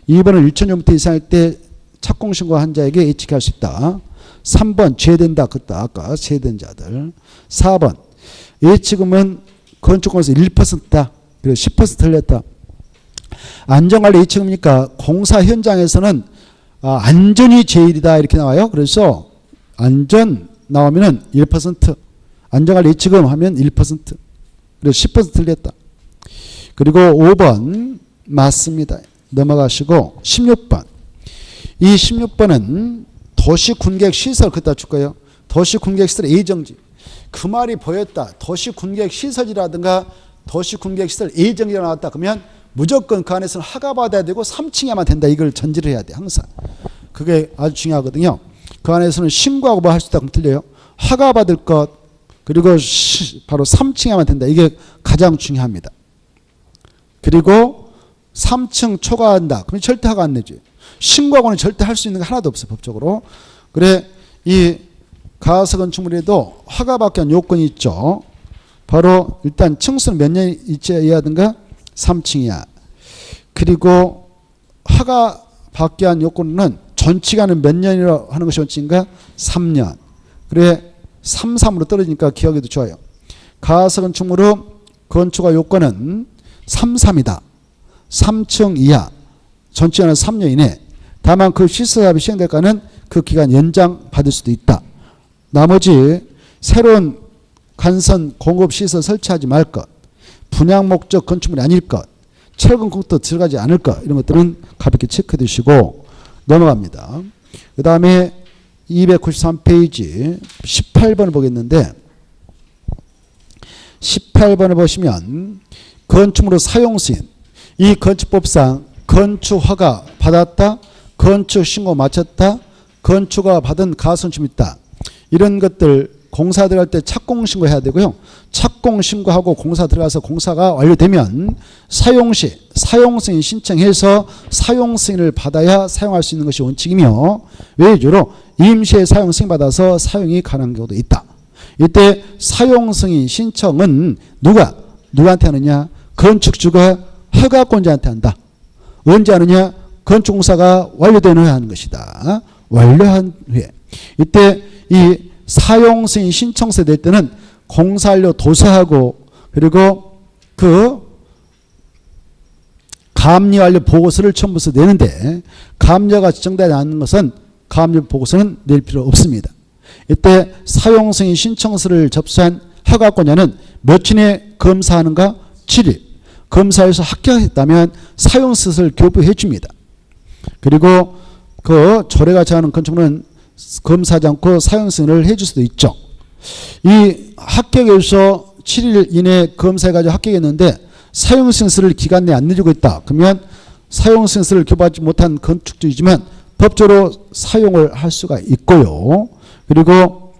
2번은 1천년부터 이상일 때 착공신고한 자에게 예측할 수 있다. 3번 죄된다. 그때 아까 죄된 자들. 4번 예치금은 건축공사에서 1%다. 그리고 10% 틀렸다. 안전관리 예치금이니까 공사 현장에서는 안전이 제일이다 이렇게 나와요. 그래서 안전 나오면은 1%, 안전관리 예치금 하면 1%, 그리고 10% 틀렸다. 그리고 5번 맞습니다. 넘어가시고 16번. 이 16번은 도시군객시설 그따 줄 거예요. 도시군객시설 예정지. 그 말이 보였다. 도시군객시설이라든가 도시군객시설 예정지가 나왔다. 그러면 무조건 그 안에서는 허가받아야 되고 3층에만 된다. 이걸 전제를 해야 돼. 항상. 그게 아주 중요하거든요. 그 안에서는 신고하고 뭐 할 수 있다. 그럼 틀려요. 허가받을 것 그리고 바로 3층에만 된다. 이게 가장 중요합니다. 그리고 3층 초과한다. 그러면 절대 허가 안 내죠. 신고하고는 절대 할 수 있는 게 하나도 없어요. 법적으로. 그래 이 가서건축물에도 허가받기 위한 요건이 있죠. 바로 일단 층수는 몇 년 이하든가 3층이야. 그리고 허가받기 위한 요건은 전치가는 몇 년이라고 하는 것이 원칙인가? 3년. 그래 3으로 떨어지니까 기억에도 좋아요. 가서건축물의 건축가 요건은 3이다. 3층 이하. 전치가는 3년 이내. 다만 그 시설사업이 시행될까는 그 기간 연장 받을 수도 있다. 나머지 새로운 간선 공급시설 설치하지 말 것, 분양 목적 건축물이 아닐 것, 철근 공도 들어가지 않을 것 이런 것들은 가볍게 체크해 두시고 넘어갑니다. 그 다음에 293페이지 18번을 보겠는데 18번을 보시면 건축물의 사용승인 이 건축법상 건축허가 받았다, 건축신고 마쳤다, 건축허가 받은 가선축이 있다. 이런 것들 공사 들어갈 때 착공신고 해야 되고요. 착공신고하고 공사 들어가서 공사가 완료되면 사용시 사용승인 신청해서 사용승인을 받아야 사용할 수 있는 것이 원칙이며 외주로 임시에 사용승인 받아서 사용이 가능한 경우도 있다. 이때 사용승인 신청은 누구한테 하느냐? 건축주가 허가권자한테 한다. 언제 하느냐? 건축공사가 완료된 후에 하는 것이다. 완료한 후에. 이때 이 사용승인 신청서 낼 때는 공사완료 도서하고 그리고 그 감리완료 보고서를 첨부해서 내는데 감료가 지정되지 않는 것은 감리 보고서는 낼 필요 없습니다. 이때 사용승인 신청서를 접수한 허가권자는 며칠에 검사하는가? 7일. 검사에서 합격했다면 사용서를 교부해 줍니다. 그리고 그 조례가 정하는 건축물은 검사하지 않고 사용승인을 해줄 수도 있죠. 이 합격에서 7일 이내에 검사해가지고 합격했는데 사용승인서를 기간 내에 안 내주고 있다. 그러면 사용승인서를 교부하지 못한 건축주이지만 법적으로 사용을 할 수가 있고요. 그리고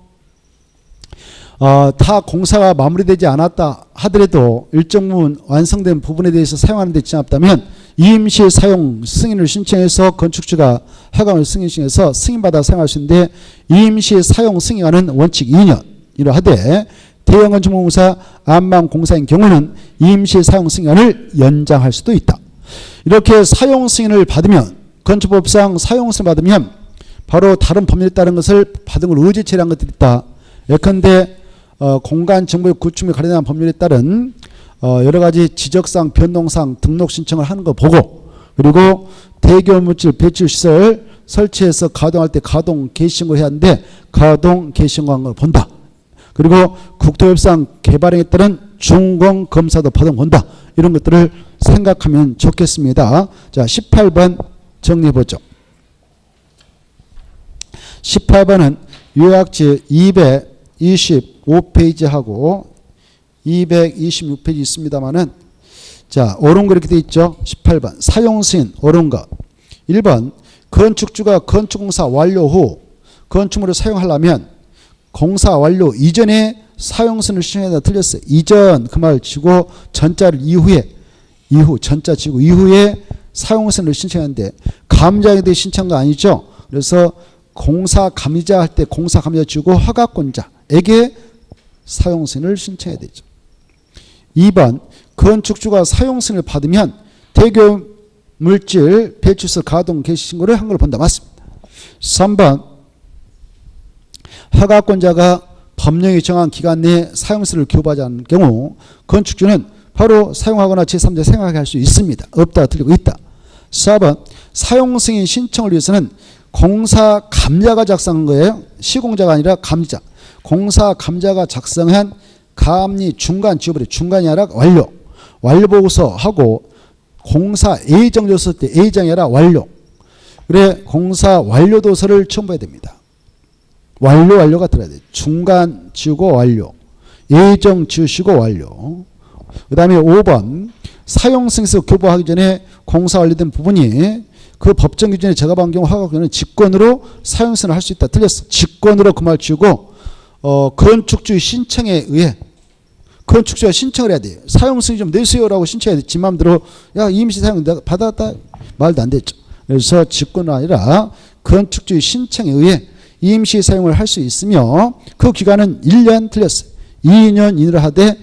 타 공사가 마무리되지 않았다 하더라도 일정 부분 완성된 부분에 대해서 사용하는 데 지장이 없다면 임시 사용 승인을 신청해서 건축주가 허가를 승인해서 승인받아 사용할 수 있는데 임시 사용 승인하는 원칙 2년이라 하되 대형 건축공사 안방공사인 경우는 임시 사용 승인을 연장할 수도 있다. 이렇게 사용 승인을 받으면 건축법상 사용 승인을 받으면 바로 다른 법률에 따른 것을 받은 걸 의제 처리한 것들이 있다. 예컨대 공간 정보의 구축에 관련한 법률에 따른 여러 가지 지적상 변동상 등록 신청을 하는 거 보고 그리고 대기업물질 배출시설 설치해서 가동할 때 가동 개시신고 해야 하는데 가동 개시신고한 걸 본다. 그리고 국토협상 개발행에 따른 준공 검사도 받은 본다. 이런 것들을 생각하면 좋겠습니다. 자, 18번 정리해보죠. 18번은 요약지 225페이지하고 226페이지 있습니다만은 자, 옳은 거 이렇게 돼 있죠. 18번 사용승인 옳은 거. 1번 건축주가 건축공사 완료 후 건축물을 사용하려면 공사 완료 이전에 사용승인을 신청해야 틀렸어요. 이전 그 말 치고 전자를 이후 전자 치고 이후에 사용승인을 신청하는데 감자에 대해 신청한 거 아니죠. 그래서 공사 감자 할 때 공사 감자 치고 허가권자에게 사용승인을 신청해야 되죠. 2번 건축주가 사용승인을 받으면 대교 물질 배출소 가동 개시 신고를 한 걸 본다. 맞습니다. 3번 허가권자가 법령이 정한 기간 내에 사용승인을 교부하지 않는 경우 건축주는 바로 사용하거나 제3자 생각하게 할 수 있습니다. 없다 틀리고 있다. 4번 사용승인 신청을 위해서는 공사 감자가 작성한 거예요. 시공자가 아니라 감자. 공사 감자가 작성한 감리 중간 지워버려. 중간이 아니라 완료 보고서하고 공사 A정 줬을 때 A정이 아니라 완료. 그래 공사 완료 도서를 첨부해야 됩니다. 완료가 들어야 돼. 중간 지우고 완료. A정 지우시고 완료. 그 다음에 5번 사용승인에서 교부하기 전에 공사 완료된 부분이 그 법정 기준에 제거한 경우 허가권은 직권으로 사용승인을 할 수 있다. 틀렸어. 직권으로 그 말 지우고 건축주의 신청에 의해 건축주가 신청을 해야 돼요. 사용승인 좀 내세요라고 신청해야 돼. 지 맘대로 야 임시 사용 내가 받았다 말도 안 됐죠. 그래서 직권은 아니라 건축주의 신청에 의해 임시 사용을 할 수 있으며 그 기간은 1년 틀렸어요. 2년 이내로 하되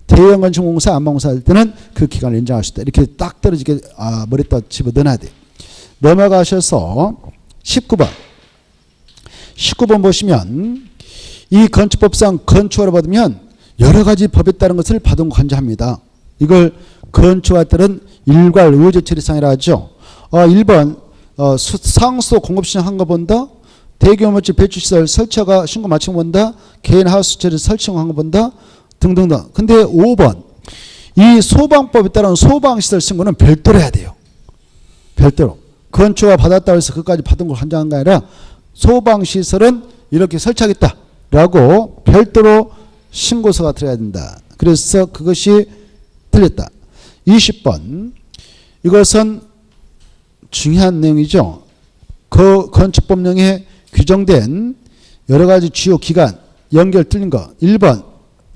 대형 건축공사 안방공사 할 때는 그 기간을 연장할 수 있다. 이렇게 딱 떨어지게 머리에다 집어넣어야 돼요. 넘어가셔서 19번 보시면 이 건축법상 건축허를 받으면 여러 가지 법에 따른 것을 받은 거 간주합니다. 이걸 건축에 따른 일괄 의제 처리상이라 하죠. 1번 상수 공급 신청한 거 본다. 대규모물질 배출시설 설치가 신고 마친 거 본다. 개인 하우스 처리 설치한 거 본다. 등등등. 근데 5번 이 소방법에 따른 소방시설 신고는 별도로 해야 돼요. 별도로. 건축가 받았다고 해서 그것까지 받은 걸 한정한 게 아니라 소방시설은 이렇게 설치하겠다라고 별도로 신고서가 들어야 된다. 그래서 그것이 틀렸다. 20번 이것은 중요한 내용이죠. 그 건축법령에 규정된 여러 가지 주요 기간 연결 틀린 거 1번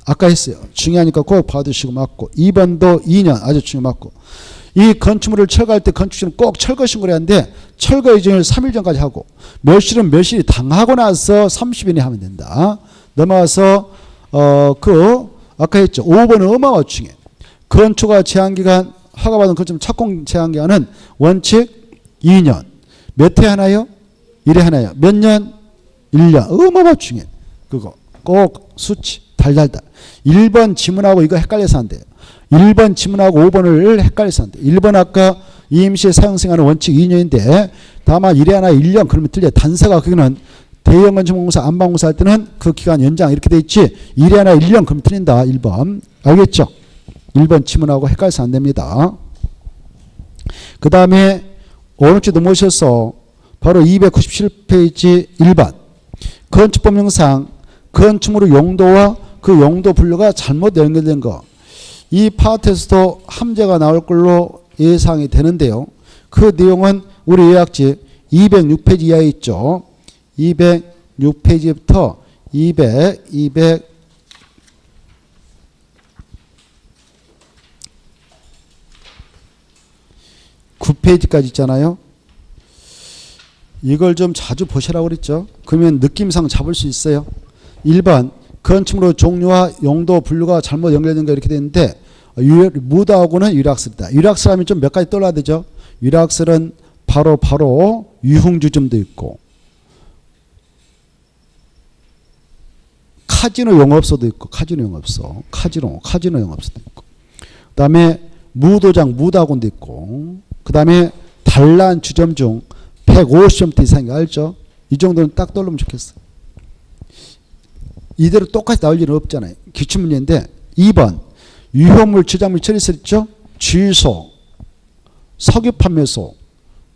아까 했어요. 중요하니까 꼭 봐두시고 맞고 2번도 2년 아주 중요 맞고 이 건축물을 철거할 때 건축주는 꼭 철거 신고를 하는데 철거 예정일 3일 전까지 하고 멸실은 멸실이 당하고 나서 30일에 하면 된다. 넘어가서 아까 했죠. 5번은 어마어마 중요해. 건축가 제한기간 허가받은 건축 착공 제한기간은 원칙 2년. 몇 회 하나요? 1회 하나요? 몇 년? 1년. 어마어마 중요해. 그거 꼭 수치 달달달. 1번 지문하고 이거 헷갈려서 안 돼요. 1번 지문하고 5번을 헷갈려서 안 돼요. 1번 아까 임시 사용승인하는 원칙 2년인데 다만 1회 하나 1년 그러면 틀려. 단서가 그거는 대형 건축공사 안방공사 할 때는 그 기간 연장 이렇게 돼 있지 1회 하나 1년 그럼 틀린다. 1번. 알겠죠? 1번 지문하고 헷갈려서 안 됩니다. 그 다음에 오른쪽 넘어오셔서 바로 297페이지 1번 건축법령상 건축물의 용도와 그 용도 분류가 잘못 연결된 거. 이 파트에서도 함재가 나올 걸로 예상이 되는데요. 그 내용은 우리 요약지 206페이지 이하에 있죠. 206페이지부터 209페이지까지 있잖아요. 이걸 좀 자주 보시라고 그랬죠. 그러면 느낌상 잡을 수 있어요. 1번 건축물의 종류와 용도 분류가 잘못 연결된 거 이렇게 되는데 무다하고는 유락설이다. 유락설하면 좀 몇 가지 떠올라야 되죠. 유락설은 바로 유흥주점도 있고 카지노 영업소도 있고 카지노 영업소도 있고 그 다음에 무도장 무다학원도 있고 그 다음에 단란 주점 중 150점대 이상인 거 알죠? 이 정도는 딱 떠오르면 좋겠어. 이대로 똑같이 나올 일은 없잖아요. 기출문제인데 2번 유효물 주장물 처리설 있죠? 주유소, 석유 판매소,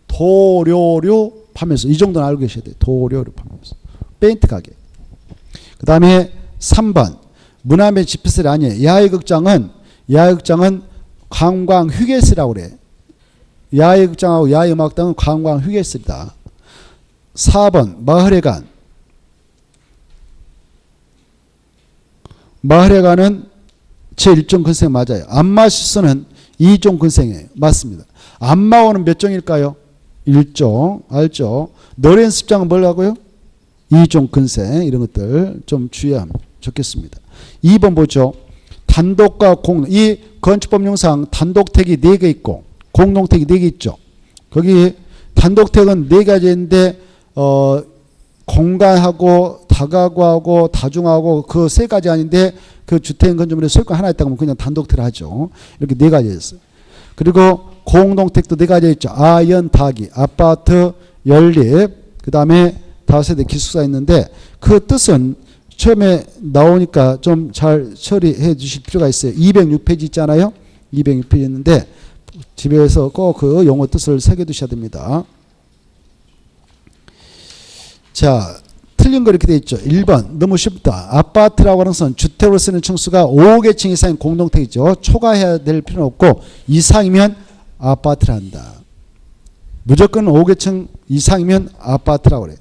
도료료 판매소 이 정도는 알고 계셔야 돼요. 도료료 판매소, 페인트 가게. 그 다음에 3번 문화의 집회설이 아니에요. 야외극장은 관광 휴게소라고 그래. 야외극장하고 야외음악당은 관광 휴게소이다. 4번 마을회관은 제1종 근생 맞아요. 안마시설은 2종 근생이에요. 맞습니다. 안마원은 몇 종일까요? 1종. 알죠? 노래연습장은 뭐라고요? 2종 근생. 이런 것들 좀 주의하면 좋겠습니다. 2번 보죠. 단독과 공동. 이 건축법령상 단독택이 4개 있고 공동택이 4개 있죠. 거기 단독택은 4가지인데 공간하고 다가구하고 다중하고 그 3가지 아닌데 그 주택 건축물에 소유권 하나 있다고 하면 그냥 단독택을 하죠. 이렇게 4가지 있어요. 그리고 공동택도 4가지 있죠. 아연, 다기, 아파트, 연립, 그 다음에 다세대 기숙사 있는데 그 뜻은 처음에 나오니까 좀 잘 처리해 주실 필요가 있어요. 206페이지 있잖아요. 206페이지 있는데 집에서 꼭 그 용어 뜻을 새겨두셔야 됩니다. 자, 틀린 거 이렇게 돼 있죠. 1번 너무 쉽다. 아파트라고 하는 것은 주택으로 쓰는 층수가 5개층 이상인 공동택이죠. 초과해야 될 필요는 없고 이상이면 아파트를 한다. 무조건 5개층 이상이면 아파트라고 그래요.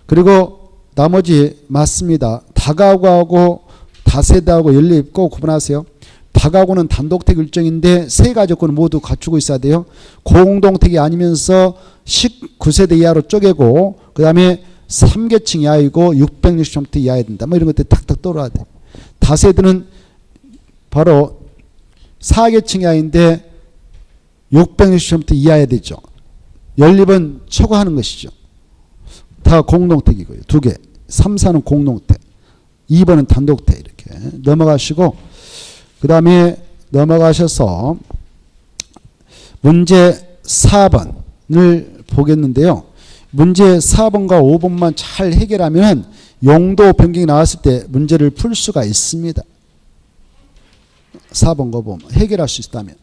그리고 나머지 맞습니다. 다가구하고 다세대하고 연립 꼭 구분하세요. 다가구는 단독택 일정인데 3가지 조건을 모두 갖추고 있어야 돼요. 공동택이 아니면서 19세대 이하로 쪼개고 그 다음에 3계층 이하이고 660평대 이하야 된다. 뭐 이런 것들 탁탁 떠올라야 돼. 다세대는 바로 4계층 이하인데 660평대 이하야 되죠. 연립은 초과하는 것이죠. 다 공동택이고요. 2개. 3, 4는 공동택. 2번은 단독택. 이렇게 넘어가시고 그 다음에 넘어가셔서 문제 4번을 보겠는데요. 문제 4번과 5번만 잘 해결하면 용도 변경이 나왔을 때 문제를 풀 수가 있습니다. 4번과 5번 해결할 수 있다면.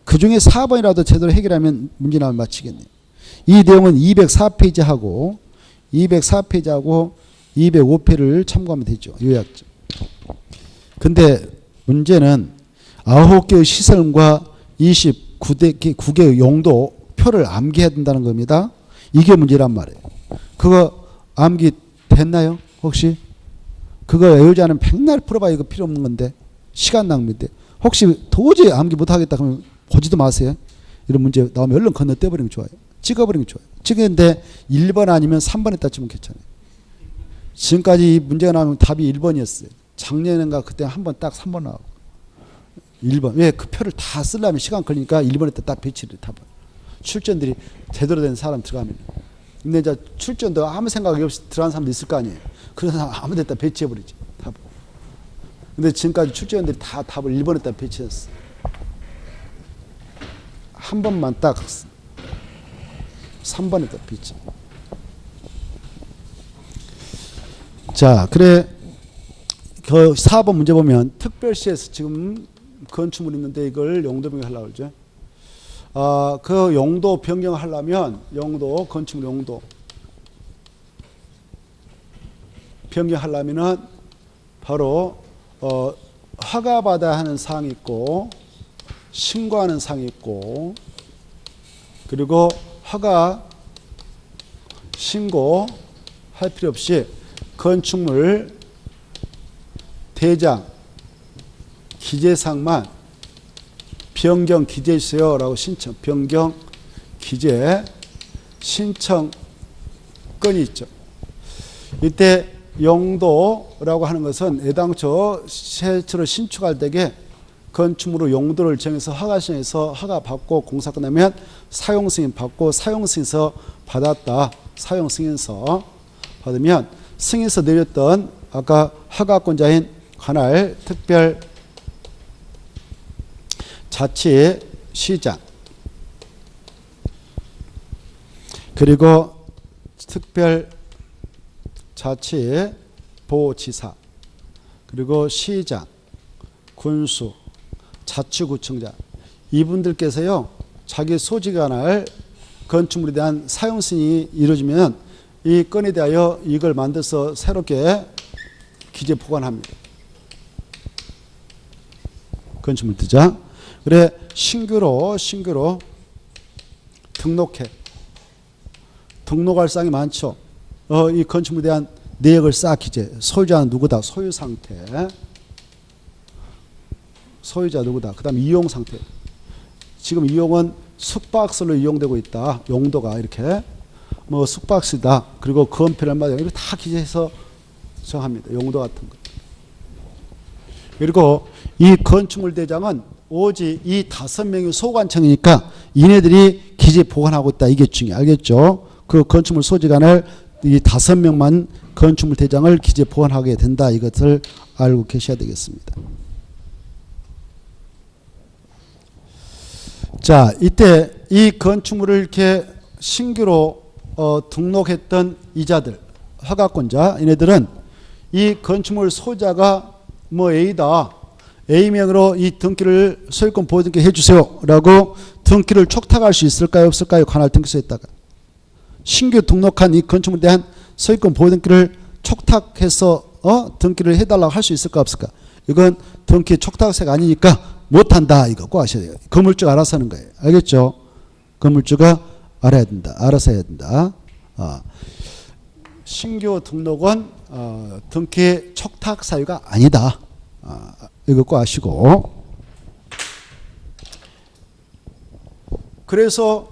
그 중에 4번이라도 제대로 해결하면 문제 나오면 맞히겠네요. 이 내용은 204페이지하고 205페이지를 참고하면 되죠. 요약점. 근데 문제는 9개의 시설과 29개의 용도 표를 암기해야 된다는 겁니다. 이게 문제란 말이에요. 그거 암기 됐나요? 혹시? 그거 외우지 않으면 백날 풀어봐. 이거 필요 없는 건데. 시간 낭비인데. 혹시 도저히 암기 못하겠다 그러면 보지도 마세요. 이런 문제 나오면 얼른 건너뛰어버리는 게 좋아요. 찍어버리는 게 좋아요. 찍었는데 1번 아니면 3번에 따지면 괜찮아요. 지금까지 이 문제가 나오면 답이 1번이었어요. 작년인가 그때 한 번 딱 3번 나오고 1번. 왜? 그 표를 다 쓰려면 시간 걸리니까 1번에 딱 배치를 답을. 출전들이 제대로 된 사람 들어가면. 근데 이제 출전도 아무 생각이 없이 들어간 사람도 있을 거 아니에요. 그런 사람 아무 데다 배치해버리지. 답을. 근데 지금까지 출전들이 다 답을 1번에다 배치했어. 한 번만 딱 3번에다 배치. 자, 그래. 그 4번 문제 보면 특별시에서 지금 건축물 있는데 이걸 용도 변경하려고 그러죠. 그 용도 변경하려면 건축물 용도 변경하려면은 바로 허가받아야 하는 사항이 있고 신고하는 사항이 있고 그리고 허가 신고할 필요 없이 건축물 대장 기재사항만 변경 기재해 주세요라고 신청 변경 기재 신청건이 있죠. 이때 용도라고 하는 것은 애당초 새처를 신축할 때에 건축물로 용도를 정해서 허가시에서 허가 받고 공사 끝나면 사용 승인 받고 사용 승인서 받았다. 사용 승인서 받으면 승인서 내렸던 아까 허가권자인 관할 특별 자치시장 그리고 특별 자치보지사 그리고 시장 군수 자치구청장 이분들께서요 자기 소지관할 건축물에 대한 사용 승인이 이루어지면 이 건에 대하여 이걸 만들어서 새롭게 기재 보관합니다. 건축물 대장. 그래 신규로 등록해. 등록할 사항이 많죠. 이 건축물에 대한 내역을 싹 기재. 소유자는 누구다? 소유 상태. 소유자 누구다? 그 다음 이용 상태. 지금 이용은 숙박시설로 이용되고 있다. 용도가 이렇게 뭐 숙박시다. 그리고 건폐를 얼마다 이렇게 다 기재해서 정합니다. 용도 같은 거. 그리고 이 건축물 대장은 오직 이 5명이 소관청이니까 이네들이 기재 보관하고 있다. 이게 중요해. 알겠죠? 그 건축물 소지관을 이 5명만 건축물 대장을 기재 보관하게 된다. 이것을 알고 계셔야 되겠습니다. 자, 이때 이 건축물을 이렇게 신규로 등록했던 이자들, 허가권자, 얘네들은 이 건축물 소유자가 뭐 A다. A명으로 이 등기를 소유권 보호 등기 해주세요. 라고 등기를 촉탁할 수 있을까요? 없을까요? 관할 등기소에다가. 신규 등록한 이 건축물에 대한 소유권 보호 등기를 촉탁해서 등기를 해달라고 할 수 있을까? 없을까? 이건 등기 촉탁세가 아니니까 못한다. 이거 꼭 아셔야 돼요. 건물주가 알아서 하는 거예요. 알겠죠? 건물주가 알아야 된다. 알아서 해야 된다. 신규 등록은 등기 촉탁 사유가 아니다. 이거 꼭 아시고. 그래서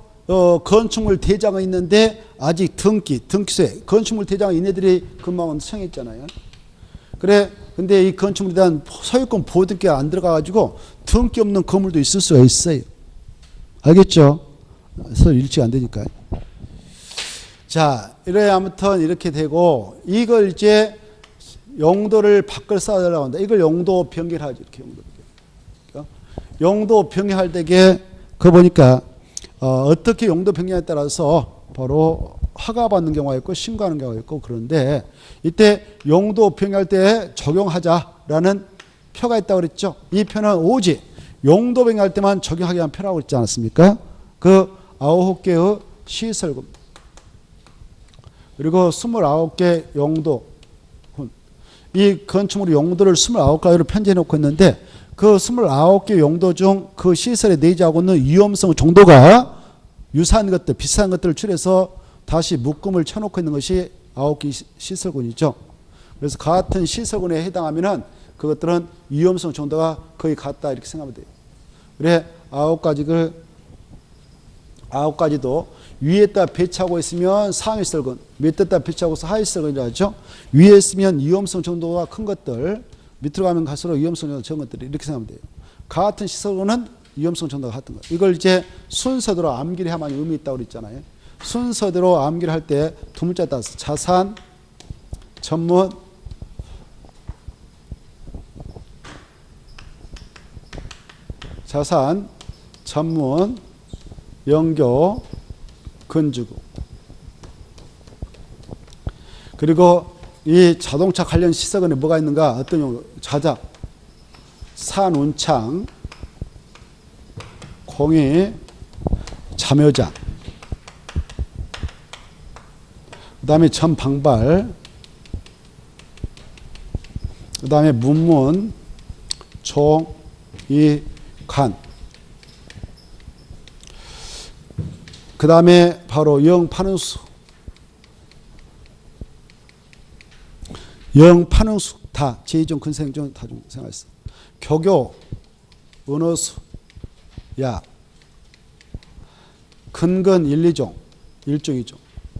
건축물 대장은 있는데 아직 등기소에 건축물 대장은 얘네들이 금방 청했잖아요. 그래, 근데 이 건축물에 대한 소유권 보호 등기가 안 들어가가지고 등기 없는 건물도 있을 수가 있어요. 알겠죠? 서로 일치가 안 되니까. 자, 이래 아무튼 이렇게 되고 이걸 이제 용도를 바꿔 써달라고 한다. 이걸 용도 변경하지. 이렇게 용도 변경. 용도 변경할 때게 그거 보니까 어떻게 용도 변경에 따라서 바로 허가받는 경우가 있고 신고하는 경우가 있고 그런데 이때 용도 변경할 때 적용하자라는 표가 있다고 그랬죠. 이 표는 오직 용도 변경할 때만 적용하게 한 표라고 그랬지 않았습니까? 그 9개의 시설금 그리고 29개 용도 이 건축물 용도를 29가지로 편제해 놓고 있는데 그 29개 용도 중 그 시설에 내재하고 있는 위험성 정도가 유사한 것들 비슷한 것들을 추려서 다시 묶음을 쳐놓고 있는 것이 9개 시설군이죠. 그래서 같은 시설군에 해당하면은 그것들은 위험성 정도가 거의 같다 이렇게 생각하면 돼요. 그래 9가지도 위에다 배치하고 있으면 상위설군, 밑에다 배치하고 있으면 하위설군이라고 하죠. 위에 있으면 위험성 정도가 큰 것들, 밑으로 가면 갈수록 위험성 정도가 적은 것들 이렇게 생각하면 돼요. 같은 시설군은 위험성 정도가 같은 것. 이걸 이제 순서대로 암기를 해야만 의미 있다고 그랬잖아요. 순서대로 암기를 할 때 두 문자 따라서 자산, 전문, 자산, 전문, 영교, 건주구. 그리고 이 자동차 관련 시설군에 뭐가 있는가? 어떤 용도? 자작, 산운창, 공의, 잠여장. 그 다음에 전방발. 그 다음에 문문, 종, 이, 관. 그 다음에 바로 영 파는 수. 영 파는 수 다 제2종 근생종 다중 생활수. 교교, 은어수, 야. 근근 1, 2종, 1종, 2종.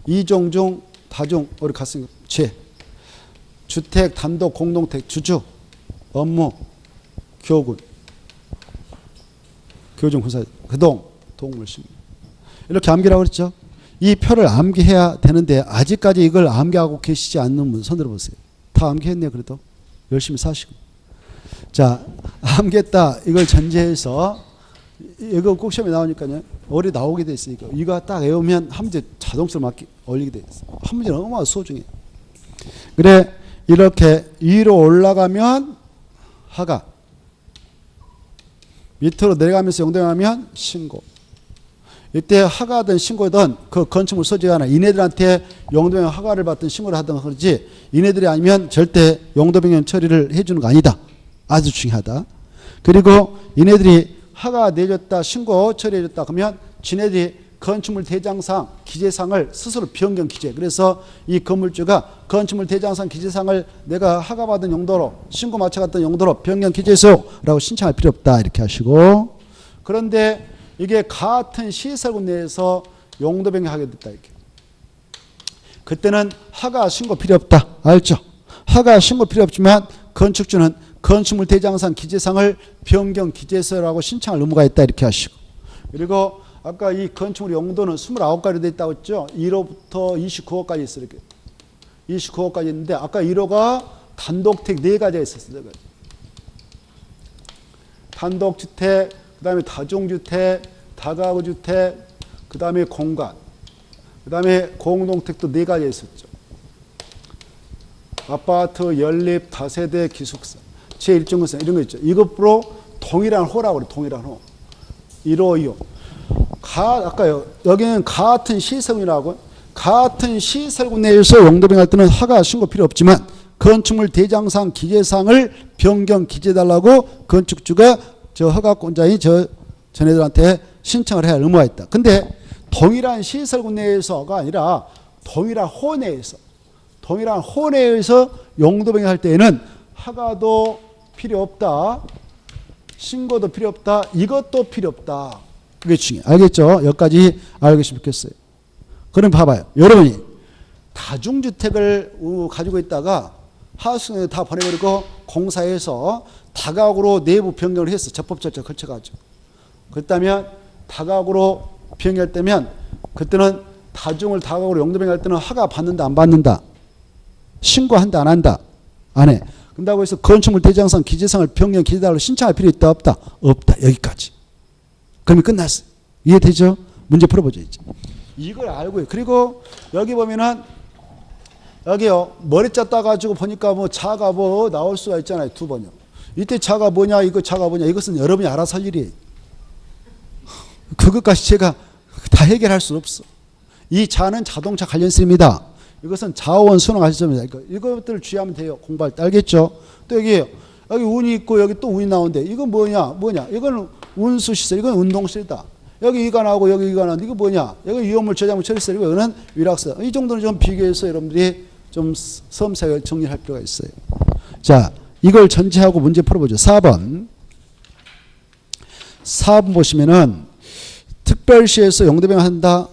2종 중 다중 우리 갔으니까 죄. 주택, 단독, 공동택, 주주, 업무, 교군. 교정, 군사, 그동, 동물, 식물. 이렇게 암기라고 그랬죠. 이 표를 암기해야 되는데 아직까지 이걸 암기하고 계시지 않는 분 손 들어보세요. 다 암기했네요. 그래도 열심히 사시고. 자, 암기했다 이걸 전제해서 이거 꼭 시험에 나오니까요. 어리 나오게 돼 있으니까 이거 딱 외우면 한 문제 자동적으로 맞게 올리게 돼 있어요. 한 문제는 너무 소중해요. 그래 이렇게 위로 올라가면 허가, 밑으로 내려가면서 용도하면 신고. 이때 허가든 신고든 그 건축물 소지하나 이네들한테 용도변경 허가를 받든 신고를 하든 그러지 이네들이 아니면 절대 용도변경 처리를 해주는 거 아니다. 아주 중요하다. 그리고 이네들이 허가 내줬다 신고 처리해줬다 그러면 지네들이 건축물 대장상 기재상을 스스로 변경 기재. 그래서 이 건물주가 건축물 대장상 기재상을 내가 허가받은 용도로 신고 맞춰갔던 용도로 변경 기재소라고 신청할 필요 없다. 이렇게 하시고 그런데 이게 같은 시설군 내에서 용도 변경하게 됐다. 이렇게. 그때는 허가 신고 필요 없다. 알죠? 허가 신고 필요 없지만 건축주는 건축물 대장상 기재상을 변경 기재소라고 신청할 의무가 있다. 이렇게 하시고 그리고 아까 이 건축물 용도는 29가지 되어 있다고 했죠. 1호부터 29호까지 있어요. 이렇게. 29호까지 있는데 아까 1호가 단독택 4가지가 있었어요. 단독주택, 그 다음에 다중주택, 다가구주택, 그 다음에 공간, 그 다음에 공동택도 4가지 있었죠. 아파트, 연립, 다세대, 기숙사, 제1종건설 이런 거 있죠. 이것으로 동일한 호라고 그래요. 동일한 호. 1호, 2호. 아까 여기는 같은 시설군이라고 같은 시설군 내에서 용도 변경할 때는 허가 신고 필요 없지만 건축물 대장상 기재상을 변경 기재달라고 건축주가 저 허가권자인 전애들한테 신청을 해야 할 의무가 있다. 근데 동일한 시설군 내에서가 아니라 동일한 호 내에서 용도 변경할 때에는 허가도 필요 없다. 신고도 필요 없다. 이것도 필요 없다. 그게 중요해요. 알겠죠? 여기까지 알고 계시면 좋겠어요. 그럼 봐봐요. 여러분이 다중주택을 가지고 있다가 하우스에 다 보내버리고 공사해서 다가구로 내부 변경을 했어. 적법 절차 거쳐가지고. 그렇다면 다가구로 변경할 그때는 다중을 다가구로 용도 변경할 때는 허가 받는다 안 받는다? 신고한다 안 한다? 안 해. 그런다고 해서 건축물 대장상 기재상을 변경 기재달라고 신청할 필요 있다 없다? 없다. 여기까지. 그러면 끝났어요. 이해되죠? 문제 풀어보죠. 이제. 이걸 알고요. 그리고 여기 보면은 여기요. 머리 짰다 가지고 보니까 뭐 자가 뭐 나올 수가 있잖아요. 2번요. 이때 자가 뭐냐 이거 자가 뭐냐 이것은 여러분이 알아서 할 일이에요. 그것까지 제가 다 해결할 수 없어. 이 자는 자동차 관련성입니다. 이것은 자원 순환 관련성입니다. 이것들을 주의하면 돼요. 공부할 때. 알겠죠? 또 여기 운이 있고 여기 또 운이 나오는데 이건 뭐냐? 이거는 운수시설, 이건 운동시설이다. 여기 이가 나오고 여기 이가 나오는데 이거 뭐냐? 여기 위험물 저장물 처리시설, 이거는 위락시설. 이 정도는 좀 비교해서 여러분들이 좀 섬세하게 정리할 필요가 있어요. 자, 이걸 전제하고 문제 풀어보죠. 4번. 4번 보시면은 특별시에서 용도 변경한다.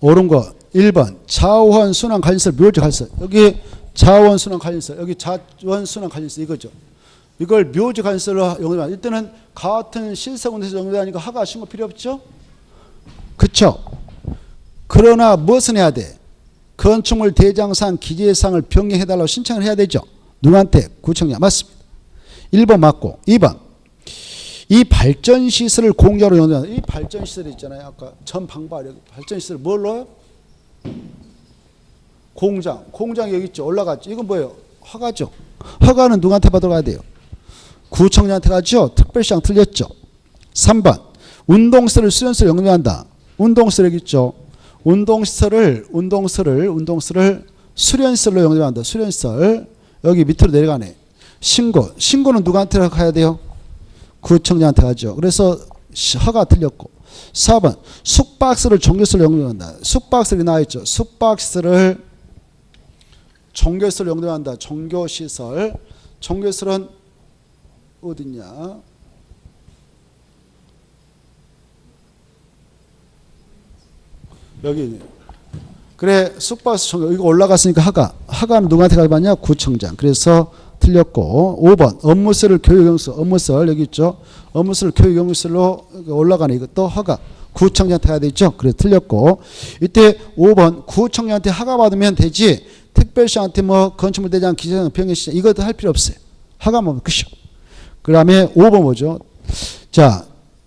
옳은 거. 1번. 자원 순환 관리시설, 묘지 관리시설. 여기 자원 순환 관리시설, 여기 자원 순환 관리시설 이거죠. 이걸 묘지 관리시설로 용도변경. 이때는 같은 시설군에서 용도하니까 허가 신고 필요 없죠? 그쵸? 그러나 무엇은 해야 돼? 건축물 대장상 기재상을 변경해달라고 신청을 해야 되죠. 누구한테? 구청장. 맞습니다. 1번 맞고. 2번. 이 발전시설을 공짜로 용도한다. 이 발전시설 있잖아요. 아까 전 방발 여기 발전시설 뭘로요? 공장 여기 있죠. 올라갔죠. 이건 뭐예요? 허가죠. 허가는 누구한테 받아가야 돼요? 구청장한테 가죠. 특별시장 틀렸죠. 3번. 운동시설을 수련시설 용도한다. 운동시설 여기 있죠. 운동시설을 수련시설로 용도한다. 수련시설. 여기 밑으로 내려가네. 신고는 누구한테 가야 돼요? 구청장한테 가죠. 그래서 허가 틀렸고. 4번. 숙박시설을 종교시설로 용도한다. 숙박시설이 나와있죠. 숙박시설을 종교시설로 용도한다. 종교시설. 종교시설은 어딨냐? 여기. 그래, 숙박시설 이거 올라갔으니까 허가는 누구한테 가봤냐? 구청장. 그래서 틀렸고. 5번. 업무시설을 교육용시설. 업무시설 여기 있죠. 업무시설 교육용시설로 올라가네. 이것도 허가. 구청장한테 가야 되죠. 그래서 틀렸고. 이때 5번. 구청장한테 허가 받으면 되지. 특별시한테 뭐 건축물 대장 기재상 변경시장 이것도 할 필요 없어요. 허가만 끝이요. 그 다음에 5번 뭐죠? 자,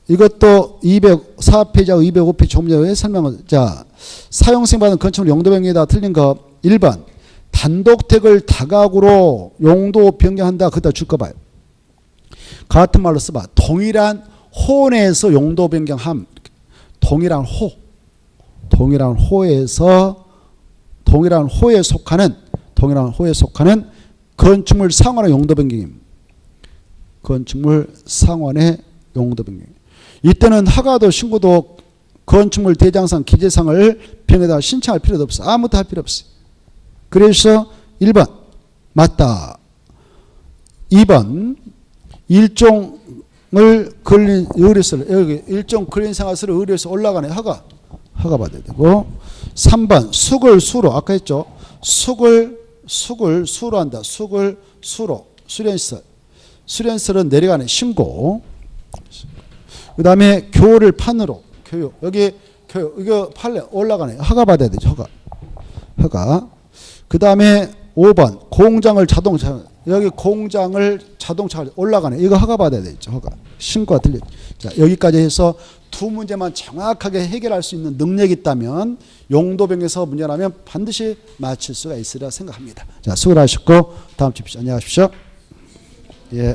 이것도 204페이지하고 205페이지 조문에 설명을. 자, 사용승인 받은 건축물 용도 변경에다 틀린 거 1번. 단독택을 다가구로 용도 변경한다. 그다 줄 거 봐요. 같은 말로 써봐. 동일한 호 내에서 용도 변경함. 동일한 호. 동일한 호에 속하는 건축물 상환의 용도 변경입니다. 건축물 상환의 용도 변경. 이때는 허가도 신고도 건축물 대장상 기재상을 병에다 신청할 필요도 없어. 아무것도 할 필요 없어요. 그래서 1번 맞다. 2번 일종을 걸린 의뢰서를 여기 일종 걸린 생활서를 의뢰서 올라가네. 허가 받아야 되고 3번 숙을 수로 아까 했죠. 숙을 수로 한다. 숙을 수로 수련설은 내려가는 신고. 그 다음에 교를 판으로 교육 여기 교육 이거 판례 올라가네. 허가 받아야 되죠. 허가. 그 다음에 5번 공장을 자동차 여기 공장을 자동차가 올라가네. 이거 허가 받아야 되죠. 허가. 신고가 들려. 자, 여기까지 해서 두 문제만 정확하게 해결할 수 있는 능력이 있다면 용도병에서 문제 나면 반드시 맞출 수가 있으리라 생각합니다. 자, 수고하셨고 다음 주에 뵙시죠. 안녕히 가십시오. 예.